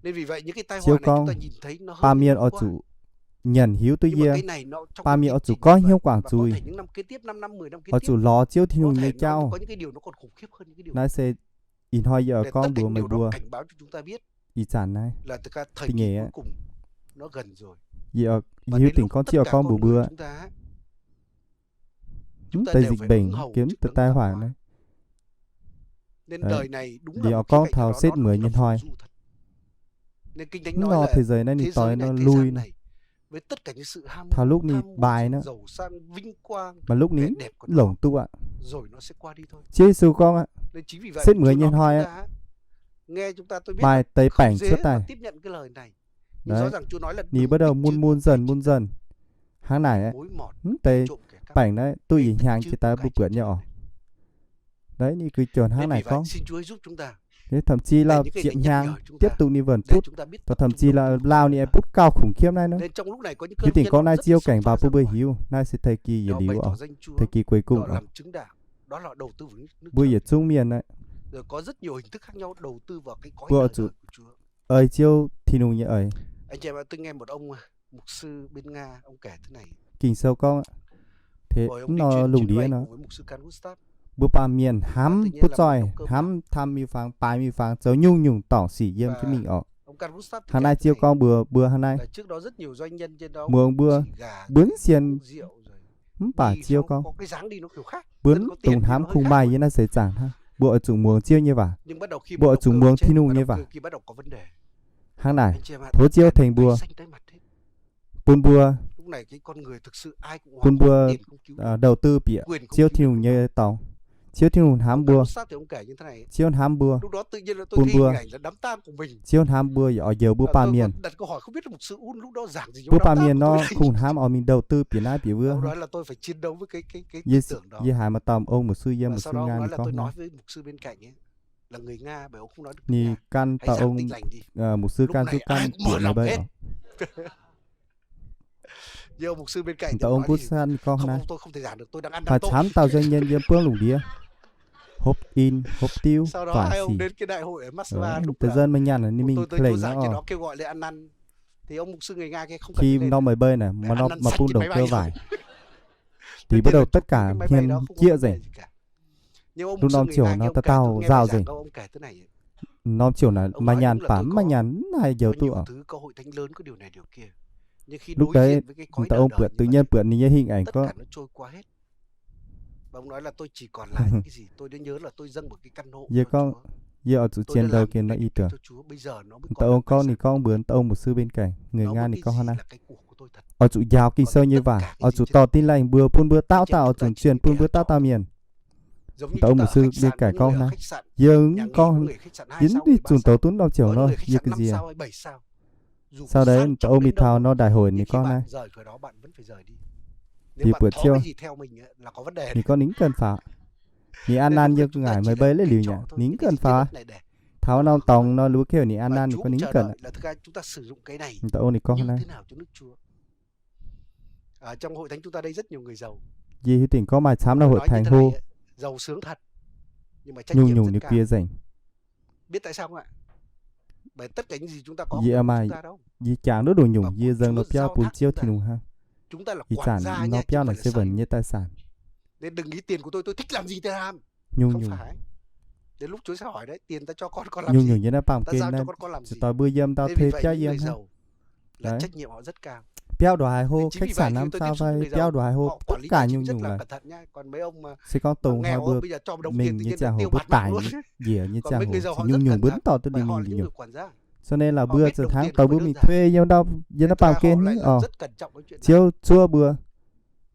nên vì vậy những cái tai họa này chúng ta nhìn thấy nó ba miền ở chủ nhận hiếu tôi kia ba mẹ ở chủ có hiếu quảng chui ở chủ lò chiếu thì hùng như cháu nói sẽ in hoi giờ con bùa mày bùa ý chẳng này thì nhẹ nó gần rồi. Giờ hiếu tỉnh con chiều con bùa bùa tại dịch bệnh kiếm từ tai họa này. Nên đời này đúng là con thảo xếp người nhân hoi. Nó thế giới này thì tối nó lui này. Với tất cả những sự ham thảo lúc ní bài nữa giàu sang vinh quang mà lúc ní lổng tu ạ rồi nó sẽ qua đi thôi. Chế sư con ạ xếp người nhân hoi á nghe chúng ta tôi biết bài tây cảnh trước này tiếp nhận cái lời này. Đấy, ní bắt đầu muôn dần hàng này ấy tây cảnh đấy tôi ý hàng chỉ ta bụi bượn nhỏ đấy ní cứ chọn hàng này không xin Chúa ấy giúp chúng ta. Thế thậm chí là chuyện nhang tiếp tục đi vần phút và thậm chí là lao ni phút cao khủng khiếp này nữa. Chứ tỉnh con này chiêu cảnh vào bơi hiu nay sẽ thời kỳ gì liu ở thời kỳ cuối cùng ở bơi ở trung miền này. Rồi có rất nhiều hình thức khác nhau đầu tư vào cái cõi đời của Chúa. Ơi chiêu thì nùng như ấy. Anh chị em tôi nghe một ông mục sư bên Nga ông kể thế này. Kinh sâu con ạ. Thế nó lùng đĩa nó. Bữa ba miền hám bút roi hám tham mi phang bài mi phang dấu nhung tỏ xỉ yếm cái mình ở hàng nay chiêu con bữa hàng nay trước đó rất nhiều doanh nhân trên đó mường bữa bướn xiên bà chiêu con bướn tùng hám khung bài như nó sẽ chẳng ha bữa chúng muồng chiêu như vậy bữa chúng muồng thi nung như vậy hàng này thố chiêu thành bùa buôn bùa buôn bùa đầu tư bịa chiêu thi nung như tàu chiếu thiên hồn hám bùa chiếu hám bùa lúc đó tự nhiên là tôi ghi ảnh là đám tang của mình chiếu hám bùa ở giờ bùa pa miền đặt câu hỏi không biết là một sự lúc đó giảng gì bùa pa miền nó khủng hám ở mình đầu tư biển ai biển vừa đó là tôi phải chiến đấu với cái tư tưởng đó như hải mà tầm ông một sư một sư nga là tôi nói với mục sư bên cạnh ấy là người Nga bởi ông không nói được ni can tao ông một sư can giúp can biển này bây giờ mục sư bên cạnh tao ông bút san con này tôi không thể giảng được tôi đang ăn phải chám tao doanh nhân diêm phương lủng đĩa hộp in hộp tiêu sau đó hai ông đến cái đại hội ở Moscow lúc thời gian mình nhàn là mình tôi giảng nó kêu gọi lên ăn thì ông mục sư người Nga kia không cần khi nó mới bơi này mà nó mà phun đầu cơ vải thì bắt đầu tất cả hiền chia rẻ lúc nó chiều nó tao rào rẻ nó chiều là mà nhàn bám mà nhàn hay giờ tụ ở lúc đấy tao ông bượn tự nhiên bượn như hình ảnh có và ông nói là tôi chỉ còn lại cái gì tôi nhớ là tôi dâng một cái căn hộ giờ con giờ ở chỗ trên đầu kia nó ý tưởng tao ông con thì con bướn tao ông một sư bên cạnh người Nga thì con này ở chỗ giàu kinh sơ như vậy ở chỗ to tin lành bừa phun bừa tao ở chỗ truyền phun bừa tao miền tao ông một sư bên cạnh con này giờ con dính đi chuồn tàu tốn đâu chiều nó như cái gì à sau đấy tao ông bị thao nó đại hội này con này thì buổi chiều thì có nín cân phá thì ăn như ngài mới bấy lấy liều nhỉ nín cân phá tháo nó tòng nó lúa kêu thì ăn thì có nín cân tao ôn thì con này ở trong hội thánh chúng ta đây rất nhiều người giàu gì tỉnh có mà sám là hội thánh hô giàu sướng thật nhưng mà trách nhiệm nhung như kia rảnh biết tại sao không ạ bởi tất cả những gì chúng ta có gì mà gì chàng đốt đồ nhung gì dần nó pia bún chiêu thì nùng ha chúng ta là quản gia nó pia là sẽ vẫn như tài sản nên đừng nghĩ tiền của tôi thích làm gì tôi làm nhung phải đến lúc Chúa sẽ hỏi đấy tiền ta cho con làm nhung gì nhung như nó bằng kia này tao bươi dâm tao thuê pia dâm ha là trách nhiệm họ rất cao peo đồ hài hô khách sạn năm sao vậy peo đồ hài hô tất cả nhung là còn mấy ông sẽ con tùng hoa bữa mình như chàng hồ bữa tải dỉa như chàng hồ nhung bướn to tôi đi mình đi nhung cho nên là bữa giờ tháng tàu bữa mình thuê nhau đâu giờ nó bao kia chiêu chua bữa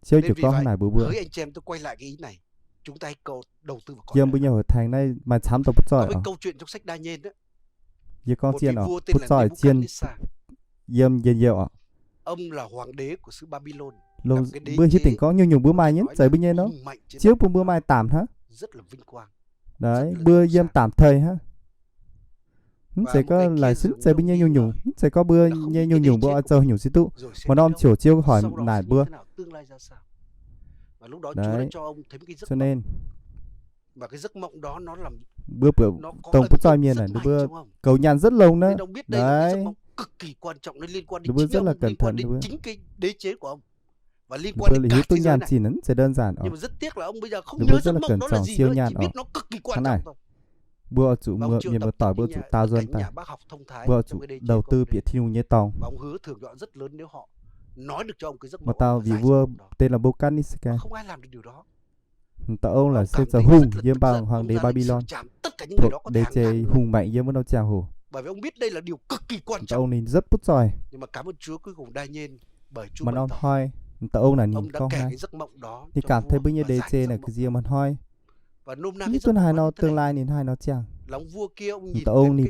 chiêu chụp con này bữa anh chị em tôi quay lại cái ý này chúng ta cầu đầu tư vào con giờ bây giờ ở thành này mà sắm tàu bút giỏi câu chuyện trong sách Đa Nhiên đó giờ con chiên ở bút giỏi chiên dâm dầu ạ ông là hoàng đế của xứ Babylon luôn bữa chỉ tỉnh có nhiều nhiều bữa mai nhé trời bây giờ nó chiếu bữa mai tạm hả rất là vinh quang đấy bữa dâm tạm thời ha sẽ có lại sức sẽ bây giờ nhiều nhiều sẽ có bữa nhiều nhiều bữa châu nhiều xí tụ mà nó chiều chiêu hỏi lại bữa đấy cho nên và cái giấc mộng đó nó làm bữa tổng bút soi miền này bữa cầu nhàn rất lâu nữa đấy cực kỳ quan trọng, nó liên quan đến Đúng chính rất là ông, cẩn liên quan thận, đến đúng chính cái đế chế của ông và liên quan đến cả thế giới này. Sẽ đơn giản. Nhưng mà rất tiếc là ông bây giờ không nhớ giấc mộng đó là gì nữa, chỉ biết nó cực kỳ quan trọng thôi. Bữa chủ mượn miền bờ tỏi bữa chủ tao dân tài. Bữa chủ đầu tư biệt thi như tòng. Và ông hứa thưởng nhuận rất lớn nếu họ nói được cho ông cái giấc mộng. Mà tao vì vua tên là Bokaniska. Không ai làm được điều đó. Tao ông là xếp giờ hùng yếm bằng hoàng đế Babylon. Thuộc đế chế hùng mạnh yếm nó chào hồ. Bởi vì ông biết đây là điều cực kỳ quan trọng. Tao ông nên rất bút giỏi. Nhưng mà cảm ơn Chúa cuối cùng đa nhiên bởi Chúa mà nó hoi. Tao ông là nhìn con hai. Thì cảm thấy bây giờ đế chế này cái gì mà hoi. Và nôm na cái tuần hai nó tương lai nên hai nó chàng. Lòng vua kia ông nhìn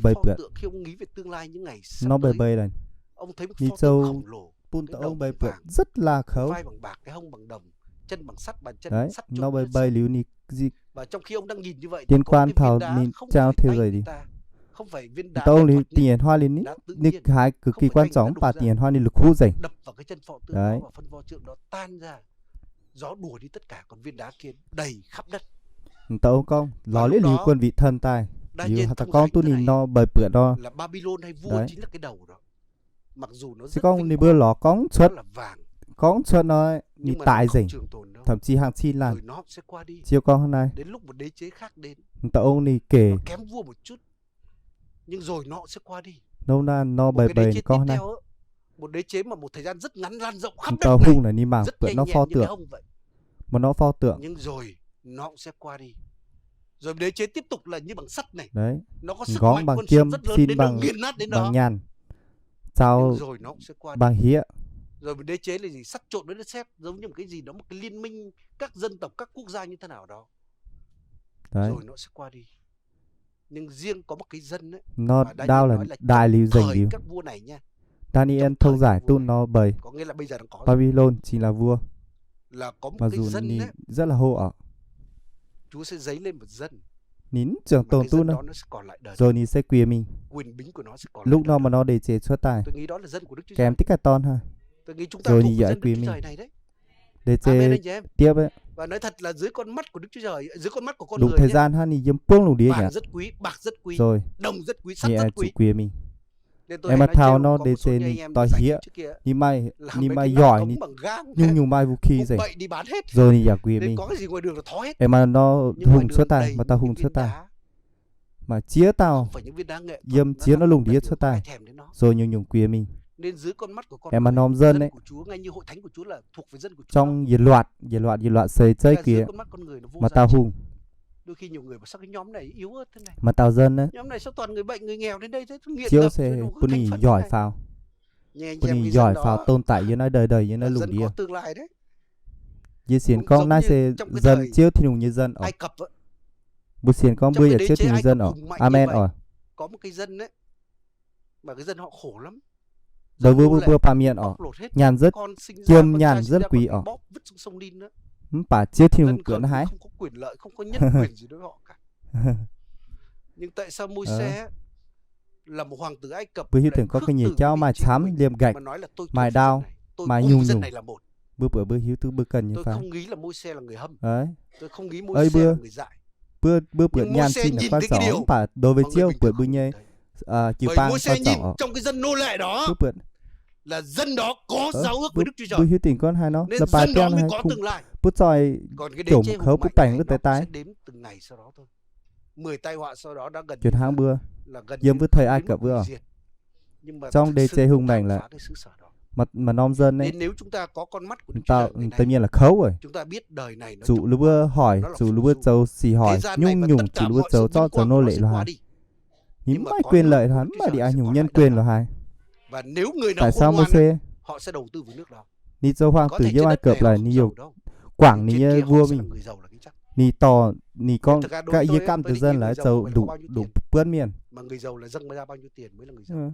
cái pho tượng khi ông nghĩ về tương lai những ngày sắp nó bầy này. Ông thấy một pho tượng khổng lồ. Pun tao ông bầy rất là khấu. Vai bằng bạc, cái hông bằng đồng, chân bằng sắt, bàn chân bằng sắt. Nó bầy liu ni gì. Và trong khi ông đang nhìn như vậy, liên quan thảo nhìn trao theo rồi đi. Không phải viên đá. Tao lý tiền hoa lên ní hai cực kỳ quan trọng và tiền hoa lên lực hút dày. Đập vào cái chân pho tượng đó và phân pho tượng đó tan ra. Gió đùa đi tất cả, còn viên đá kia đầy khắp đất. Tao con ló lý lý quân vị thân tài. Dù ta con tu nhìn nó bời bựa đó. Là Babylon hay vua chính là cái đầu đó. Mặc dù nó rất con đi bữa ló con xuất. Con xuất nó đi tài dày. Thậm chí hàng chi là chiều con hôm nay. Đến lúc một đế chế khác đến. Tao ông đi kể. Kém vua một chút. Nhưng rồi nó sẽ qua đi. Đâu na nó bầy con này. Một đế chế mà một thời gian rất ngắn lan rộng khắp đất tao này. Hung này đi mảng nó pho tượng. Mà nó pho tượng. Nhưng rồi nó cũng sẽ qua đi. Rồi đế chế tiếp tục là như bằng sắt này. Đấy. Nó có sức gón mạnh bằng quân kiêm, rất lớn xin đến bằng nghiền nát đến bằng đó. nhàn. Sao rồi nó cũng sẽ qua bằng hía. Rồi đế chế là gì? Sắt trộn với đất sét, giống như một cái gì đó, một cái liên minh các dân tộc, các quốc gia như thế nào đó. Đấy. Rồi nó sẽ qua đi. Nhưng riêng có một cái dân ấy, nó đau là đại lưu dành điều. Các vua này nha. Daniel thông giải tu nó bầy. Có nghĩa là bây giờ nó có Babylon chỉ là vua. Là có một mà cái dân ấy, rất là hô ở. Chúa sẽ giấy lên một dân. Nín trường tồn tu nữa. Rồi nín sẽ quyền mình. Quyền bính của nó sẽ còn lúc đó mà nó để chế xuất tài. Tôi nghĩ đó là dân của Đức Chúa Trời. Kèm tích cả ton ha. Tôi nghĩ chúng ta rồi thuộc giải dân quyền Đức Chúa mình. Trời này đấy. Để chế tiếp ấy. Và nói thật là dưới con mắt của Đức Chúa Trời, dưới con mắt của con đúng người thời gian ha ni dâm puông lùng đi nhỉ. Rất quý, bạc rất quý. Rồi. Đồng rất quý, sắt rất quý. Quyền mình. Em mà thao nó để chế ni tỏi hía. Ni mai giỏi ni nhung mai vũ khí rồi. Rồi ni giả quyền mình. Có cái gì ngoài đường là thó hết. Em mà nó hùng xuất tài, mà tao hùng xuất tài. Mà chia tao dâm chia nó lùng đi xuất tài. Rồi nhung quyền mình. Nên dưới con mắt của con em mà nóm dân đấy. Ngay như hội thánh của Chúa là thuộc về dân của Chúa. Trong diệt loạt xây chơi kia. Mà tao hùng. Đôi khi nhiều người bảo sao cái nhóm này yếu ớt thế này. Mà tao dân đấy. Nhóm này sao toàn người bệnh, người nghèo đến đây thế? Chiếu xe Puni giỏi phao. Puni giỏi phao tồn tại với nó đời với nó lùng đi. Có tương lai đấy. Dì xiên con nai sẽ dân chiếu thì nùng như dân ở. Ai Cập á. Bù xiên con bây giờ chiếu thì nùng dân ở. Amen ở. Có một cái dân đấy. Mà cái dân họ khổ lắm. Đối với bà miền ở. Nhàn rất chiêm nhàn rất quý ở. Bà chiếu thì nùng cửa nó hái. Không có quyền lợi, không có nhân quyền gì đối với họ cả. Nhưng tại sao Môi-se là một hoàng tử Ai Cập. Bữa hiếu tưởng có cái nhỉ cháu mà chám liềm gạch. Mài đao. Mài nhung nhung. Bữa hiếu thứ bữa cần như phải. Tôi không nghĩ là Môi-se là người hâm. Đấy. Tôi không nghĩ Môi-se là người dại. Bữa nhàn xin là quan trọng. Bà đối với chiếu bữa nhé. Bởi Môi-se nhìn trong cái dân nô lệ đó. Là dân đó có giao ước với Đức Chúa Trời. Bữa hiếu tỉnh con hai nó. Nên dân đó mới có tương lai. Bút tròi trộm khấu bút tành bút tay. Sẽ đếm từng ngày sau đó thôi. 10 tai họa sau đó đã gần. Chuyện hàng bữa. Dâm với thời Ai Cập vừa. Trong đế chế hùng mạnh là mà nóm dân ấy. Nên nếu chúng ta có con mắt của Đức Chúa Trời này, tự nhiên là khấu rồi. Chúng ta biết đời này nó chủ lúc bữa hỏi, chủ lúc bữa châu xì hỏi, nhung chủ lúc bữa châu cho nô lệ là hai. Nhưng mai quyền lợi hắn mà đi ảnh hưởng nhân quyền là hai. Và nếu người nào tại sao Môi-se họ sẽ đầu tư vào nước đó. Ni châu hoàng tử yêu Ai Cập là ni nhiều quảng ni vua mình. Ni to ni con cái ý cam từ dân là giàu đủ bươn miền. Mà người giàu là dâng ra bao nhiêu tiền mới là người giàu.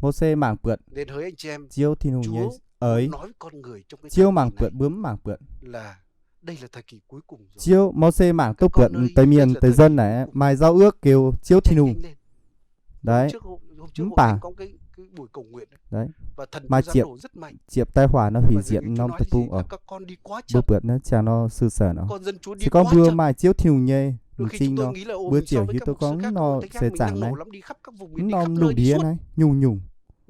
Môi-se mảng pượn. Nên hỡi anh chị em. Chiêu thì hùng nhé. Ấy. Nói với con người trong cái chiêu mảng pượn bướm mảng pượn. Là đây là thời kỳ cuối cùng rồi. Chiêu Môi-se mảng tốt pượn tới miền tới dân này mai giao ước kêu chiêu thì hùng. Đấy. Hôm trước có cái buổi cầu nguyện đấy. Và thần mà chiệp tai hỏa nó hủy diện nó tập trung ở bữa bượt nó chả nó sư sở nó chỉ có vừa mai chiếu thiêu nhê trinh nó bữa chiều thì tôi có nó sẽ chẳng này nó lù đĩa này nhung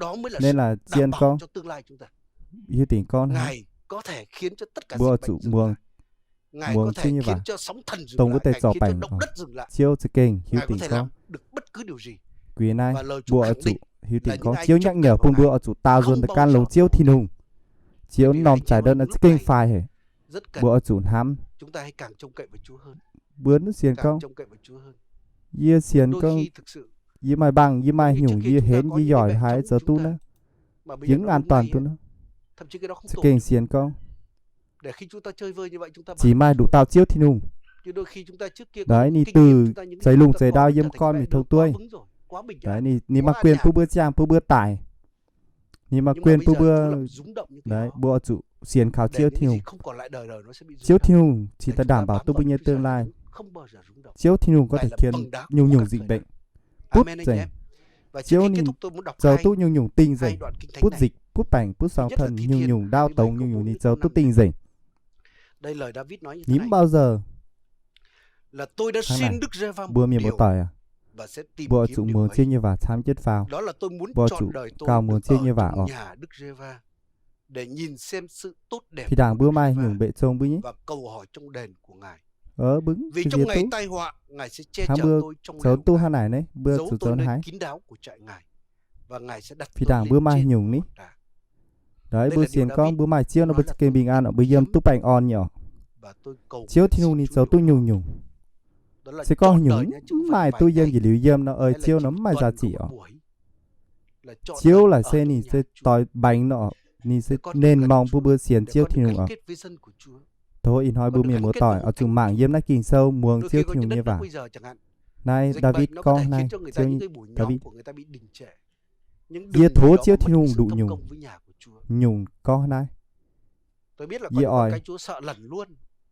hả nên là chiên con cho tương lai chúng ta. Yêu tình con hả Ngài có thể khiến cho tất cả bữa dịch chủ bệnh dừng muồng lại. Ngài muồng có thể như khiến vậy cho sóng thần dừng tông lại. có thể Ngài trò khiến cho bảnh động đất dừng lại. chiêu sự kinh hiếu Ngài có tình thể con làm được bất cứ điều gì. quý này Và lời Chúa bữa khẳng chủ định hiếu là tình những con ai chiếu trông nhắc cậy nhở vào phun bữa Ngài chủ tao không dần bao can giờ lồng chiếu thì nùng chiếu Bởi vì nòm vậy, trải chị ơi, đơn là lúc kinh này phai hề rất cần bữa chủ hám chúng ta hãy càng trông cậy vào Chúa hơn. bướn nó xiên Càng con trông cậy vào Chúa hơn. dưa xiên Đôi con khi thực sự dưa mai bằng dưa giống mai như trước nhủ kia dưa chúng ta hến có dưa những cái giỏi bệ hái trống giờ của tu chúng ta nữa mà bây giờ chứng nó an lung toàn lay tu á, nữa thậm chí cái đó không sự tốt. kinh xiên con Để khi chúng ta chơi vơi như vậy chúng ta chỉ bảo mai với đủ Chúa tao chiếu thì nùng Chứ đôi khi chúng ta trước kia đấy ni từ giấy lùng giấy đao yếm con mình thâu tuôi đấy ni mà quyền pu bữa chàng pu bữa tải ni mà quyền pu bữa đấy bộ chủ xiên khảo chiếu thiêu chiếu thiêu chỉ ta đảm bảo tôi bây giờ tương lai chiếu thiêu có thể khiến nhung dịch bệnh bút dày chiếu ni giờ tu nhung tinh dày bút dịch bút bành bút sao thân nhung đau tống nhung ni giờ tu tinh dày đây lời David nói như thế này. Nhím bao giờ là tôi đã xin Đức Giê-hô-va bữa miền bộ tỏi à và sẽ tìm bộ kiếm chủ muốn chia như và tham chết vào đó là tôi muốn bộ chọn chủ đời tôi cao muốn chia như và nhà Đức Giê-hô-va để nhìn xem sự tốt đẹp thì đảng bữa mai nhung bệ trông bữa nhé và cầu hỏi trong đền của ngài bứng vì trong ngày tai họa ngài sẽ che chở tôi trong lều tu ngài, này đấy bữa giấu chủ tôi nơi hái kín đáo của trại ngài và ngài sẽ đặt thì tôi đảng lên bữa mai trên nhung ní ngọn đá. đấy Đây bữa là xiên điều con David bữa mai chiếu nó nói bữa là kê bình an ở bữa yếm tu bành on nhỏ và tôi cầu chiếu thì xin ni Chúa giấu tu nhung đó là sẽ có chọn đời những nhé, chứ không phải mai vài tu ngày yếm gì liu yếm nó ơi hay là chiếu chỉ nó một mai tuần giá của trị một ở buổi. Là chọn chiếu đời là ở xe trong ni nhà sẽ Chúa. tỏi bánh nọ ni sẽ Để con nên gần mong Chúa, bữa xiên để chiếu con thì được nhung gắn ở kết với dân của Chúa. thôi in hỏi bữa Con được miền gắn bữa kết tỏi với ở hoàn chừng cảnh mạng của yếm nó kinh sâu muông Đôi chiếu khi thì có nhung đất như nước vả bây giờ chẳng hạn, này dịch David bệnh nó có con thể này khiến cho người ta chiếu những cái buổi nhóm David của người ta bị đình trệ. Những Dìa đường thố người đó chiếu có thì mất nhung sự đủ thông nhung công với nhà của Chúa. nhung con này Tôi biết là có dìa những con ỏi cái Chúa sợ lẩn luôn.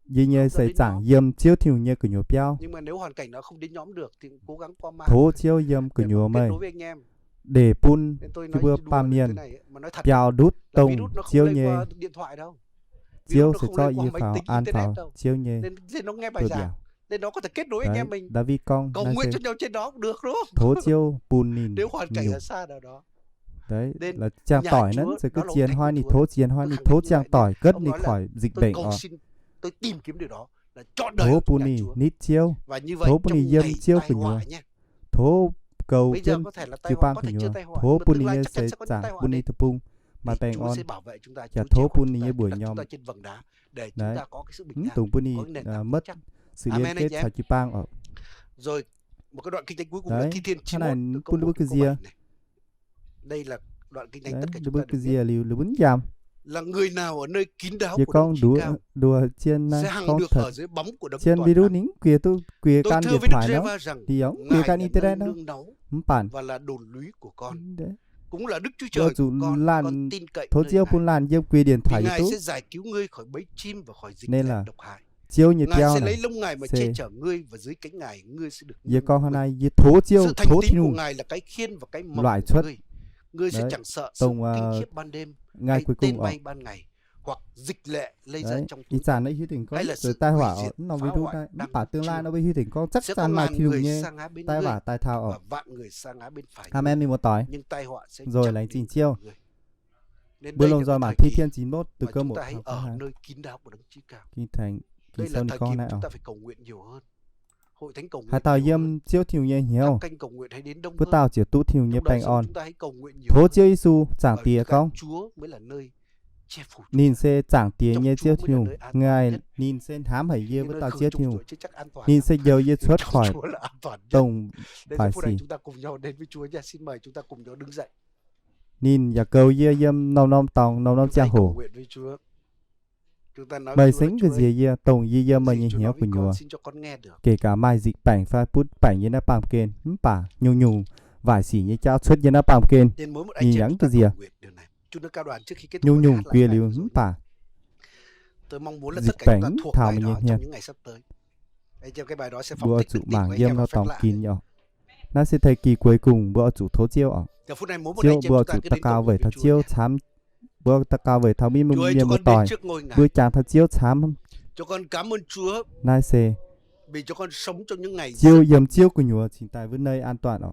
dì nhờ Không ra sẽ đến chẳng nhóm. yếm chiếu thì nhung của nhung piao Nhưng mà nếu hoàn cảnh nó không đến nhóm được thì cố gắng qua mạng thố chiếu yếm của để mà nhung kết mày nối với anh em. để pun Nên tôi cái nói bữa đùa pa là miền thế này ấy, mà nói thật piao đút là tông virus nó không chiếu lây nhẹ qua điện thoại đâu. chiếu Virus nó sẽ không cho lây qua y máy vào tính an internet vào đâu. chiếu nhẹ Nên nó nghe bài tôi giảng. biểu Nên nó có thể kết nối với anh đấy em mình. David con Cầu này nguyện sẽ cho nhau trên đó cũng được đúng không? thố chiếu pun nhìn Nếu hoàn cảnh nhung ở xa nào đó. đấy Nên là trang nhà tỏi Chúa nó sẽ cứ đó là chiến thánh hoa của ni Chúa. thố chiến hoa Tôi ni khẳng thố định như trang vậy. tỏi cất Ông đi nói là khỏi dịch tôi bệnh cầu ở xin, tôi tìm kiếm điều đó là chọn đời thố ở trong nhà puni Chúa. nít chiếu Và như vậy thố trong puni yếm ngày chiếu tai của nhua họa nhé. thố cầu Bây giờ chân có thể là tai chiếu họa, bang có của thể chưa nhua tai họa, thố mà tương puni lai yếm chắc chắn sẽ sẽ có những chẳng tai họa puni đến. thập pung mà Thì bèn Chúa on sẽ bảo vệ chúng ta, chả Chúa thố chèo puni chúng như ta, buổi đặt chúng nhom ta trên vầng đá để chúng đấy ta có cái sự bình an, tùng puni có cái nền tảng mất chắc. sự liên Amen anh kết chị em. chả chiếu bang ở Rồi một cái đoạn kinh thánh cuối cùng là đấy Thi Thiên cái 91 này từ câu 1 pun đến cái câu gì 7 này. Đây là đoạn kinh thánh đấy tất cả đứa chúng bước ta cái đều gì biết. liu liu bún giam Là người nào ở nơi kín đáo giờ của Đấng con Chí đùa Cao đùa trên sẽ này hằng con được thật ở dưới bóng của Đấng trên Toàn virus Năng. nín quìa tôi Tôi can thưa điện với Đức thoại nó Giê-va rằng thì ống quìa Ngài can là internet nơi nó nương náu bản và là đồn lũy của con, đấy cũng là Đức Chúa bữa Trời chủ của con làn tin cậy thố nơi chiếu Ngài. pun làn yếm quìa điện Vì thoại Ngài tú sẽ giải cứu ngươi khỏi bẫy chim và khỏi dịch nên lệ là độc hại. chiếu như Ngài piao sẽ lấy này lông Ngài mà Xê. che chở ngươi và dưới cánh Ngài ngươi sẽ được giờ nương con náu hôm vững. nay giờ thố chiếu Sự thành thố tín thiên của hùng Ngài là cái khiên và cái mầm loại của xuất ngươi. Ngươi sẽ đấy chẳng sợ sự tông kinh khiếp ban đêm ngay hay cuối tên cùng ở bay ban ngày hoặc dịch lệ lây ra đấy trong ý tối chán tăm. đấy hữu tình con Hay là rồi sự tai hủy họa ở diệt, nó phá virus hoại này nó đang bảo tương lai chưa. nó với hữu tình con chắc Sẽ có chắn là ngàn thì người nhé sa ngã bên tai ngươi họa tai thao và ở vạn người sa ngã bên phải ham ngươi, em mình một tỏi nhưng tai họa sẽ rồi chẳng lành đến trình chiêu ngươi. Nên bữa đây lồng là rồi cái mà thời thi kỳ thiên 91 từ mà cơ chúng 1 ta hãy ở nơi kín đáo của Đấng Chí Cao. kinh thành Đây kinh là sâu thời con kỳ này chúng ở ta phải cầu nguyện nhiều hơn. Hội thánh cầu hai nguyện tao nhiều hơn. yếm chiếu thiêu nhé Các nhiều kênh cầu nguyện hãy đến đông bữa hơn. tao chỉ tu thiêu nhé Trong đời bánh sống on chúng ta hãy cầu nguyện nhiều thố hơn. chiếu Giêsu chẳng Bởi tía vì không Chúa mới là nơi che phủ chúng nhìn ta. xe chẳng tía Trong nhé Chúa chiếu mới là thiêu nơi an toàn ngài nhất. nhìn xe hám hãy dê Cái với nơi tao khử chiếu trùng thiêu rồi chứ chắc an toàn. nhìn xe dầu dê Nhưng xuất trong khỏi Chúa là an toàn nhất. tổng Đến phải giờ phút này xì chúng ta cùng nhau đến với Chúa nha. Xin mời chúng ta cùng nhau đứng dậy. nhìn và cầu dê yếm nâu nâu tòng nâu nâu Chúng ta hãy cha cầu hồ nguyện với Chúa. Chúng ta nói bài với Chúa là xính Chúa cái gì ơi, dê tổng dê yếm mà gì nhẹ Chúa nhẹ nói của với con, nhùa xin cho con nghe được. kể cả mai dịch bảnh phai bút bảnh như nó bàm kên bà nhung nhung vài xỉ như chao xuất như nó bàm kên Nên mỗi một anh nhìn chị em nhắn chúng ta cái gì à cầu nguyện điều này. Chúa nước cao đoàn trước khi kết thúc nhung bài nhung hát quê lại liu rồi. bà Tôi mong muốn là dịch tất cả chúng ta bảnh thuộc thảo bài mình đó nhẹ trong nhẹ những ngày sắp tới. Anh chị em cái bài đó sẽ phóng bữa thích chủ đức tin mảng của anh yếm em nó và phép tòng lạ. kín nhỏ nó sẽ thấy kỳ cuối cùng bữa chủ thố chiêu ở Giờ phút này mỗi một chiêu anh chị em bữa chúng ta chủ cứ ta đến cao cầu về nguyện thao với Chúa chiêu nhé. chám bữa ta cao về thao mi Chúa ơi, miệng cho một con đến tỏi trước ngôi Ngài. bữa chàng thao chiêu chám Cho con cảm ơn Chúa nai xe vì cho con sống trong những ngày chiêu rất yếm chiêu của nhùa chỉ tại với nơi an toàn ở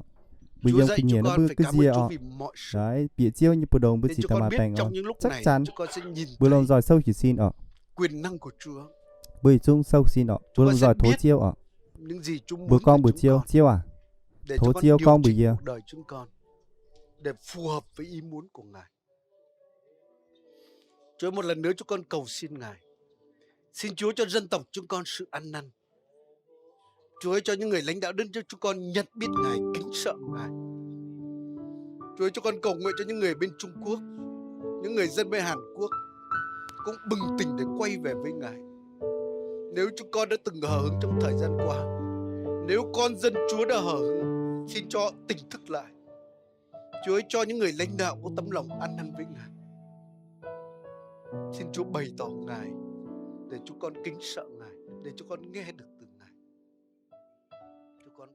bây Chúa giờ dạy kinh cho nghiệm nó con bữa phải cái cảm gì ơn Chúa ở vì mọi sự. đấy bịa chiêu như bữa đồng bữa Nên chỉ cho ta con mà biết bành trong ở những lúc chắc này chắn chúng con sẽ nhìn bữa lồng thấy giỏi sâu chỉ xin ở quyền năng của Chúa. bữa chung sâu xin ở bữa Chúng con lồng sẽ giỏi thố biết chiêu ở những gì Chúa muốn bữa con từ bữa chúng chiêu con chiêu à để thố cho con chiêu điều con bữa chỉnh giờ cuộc đời chúng con để phù hợp với ý muốn của Ngài. Chúa một lần nữa chúng con cầu xin Ngài. Xin Chúa cho dân tộc chúng con sự ăn năn. Chúa ơi, cho những người lãnh đạo đất nước chúng con nhận biết Ngài, kính sợ Ngài. Chúa ơi, cho con cầu nguyện cho những người bên Trung Quốc, những người dân bên Hàn Quốc cũng bừng tỉnh để quay về với Ngài. Nếu chúng con đã từng hờ hững trong thời gian qua, nếu con dân Chúa đã hờ hững, xin cho tỉnh thức lại. Chúa ơi, cho những người lãnh đạo có tấm lòng ăn năn với Ngài. Xin Chúa bày tỏ Ngài để chúng con kính sợ Ngài, để chúng con nghe được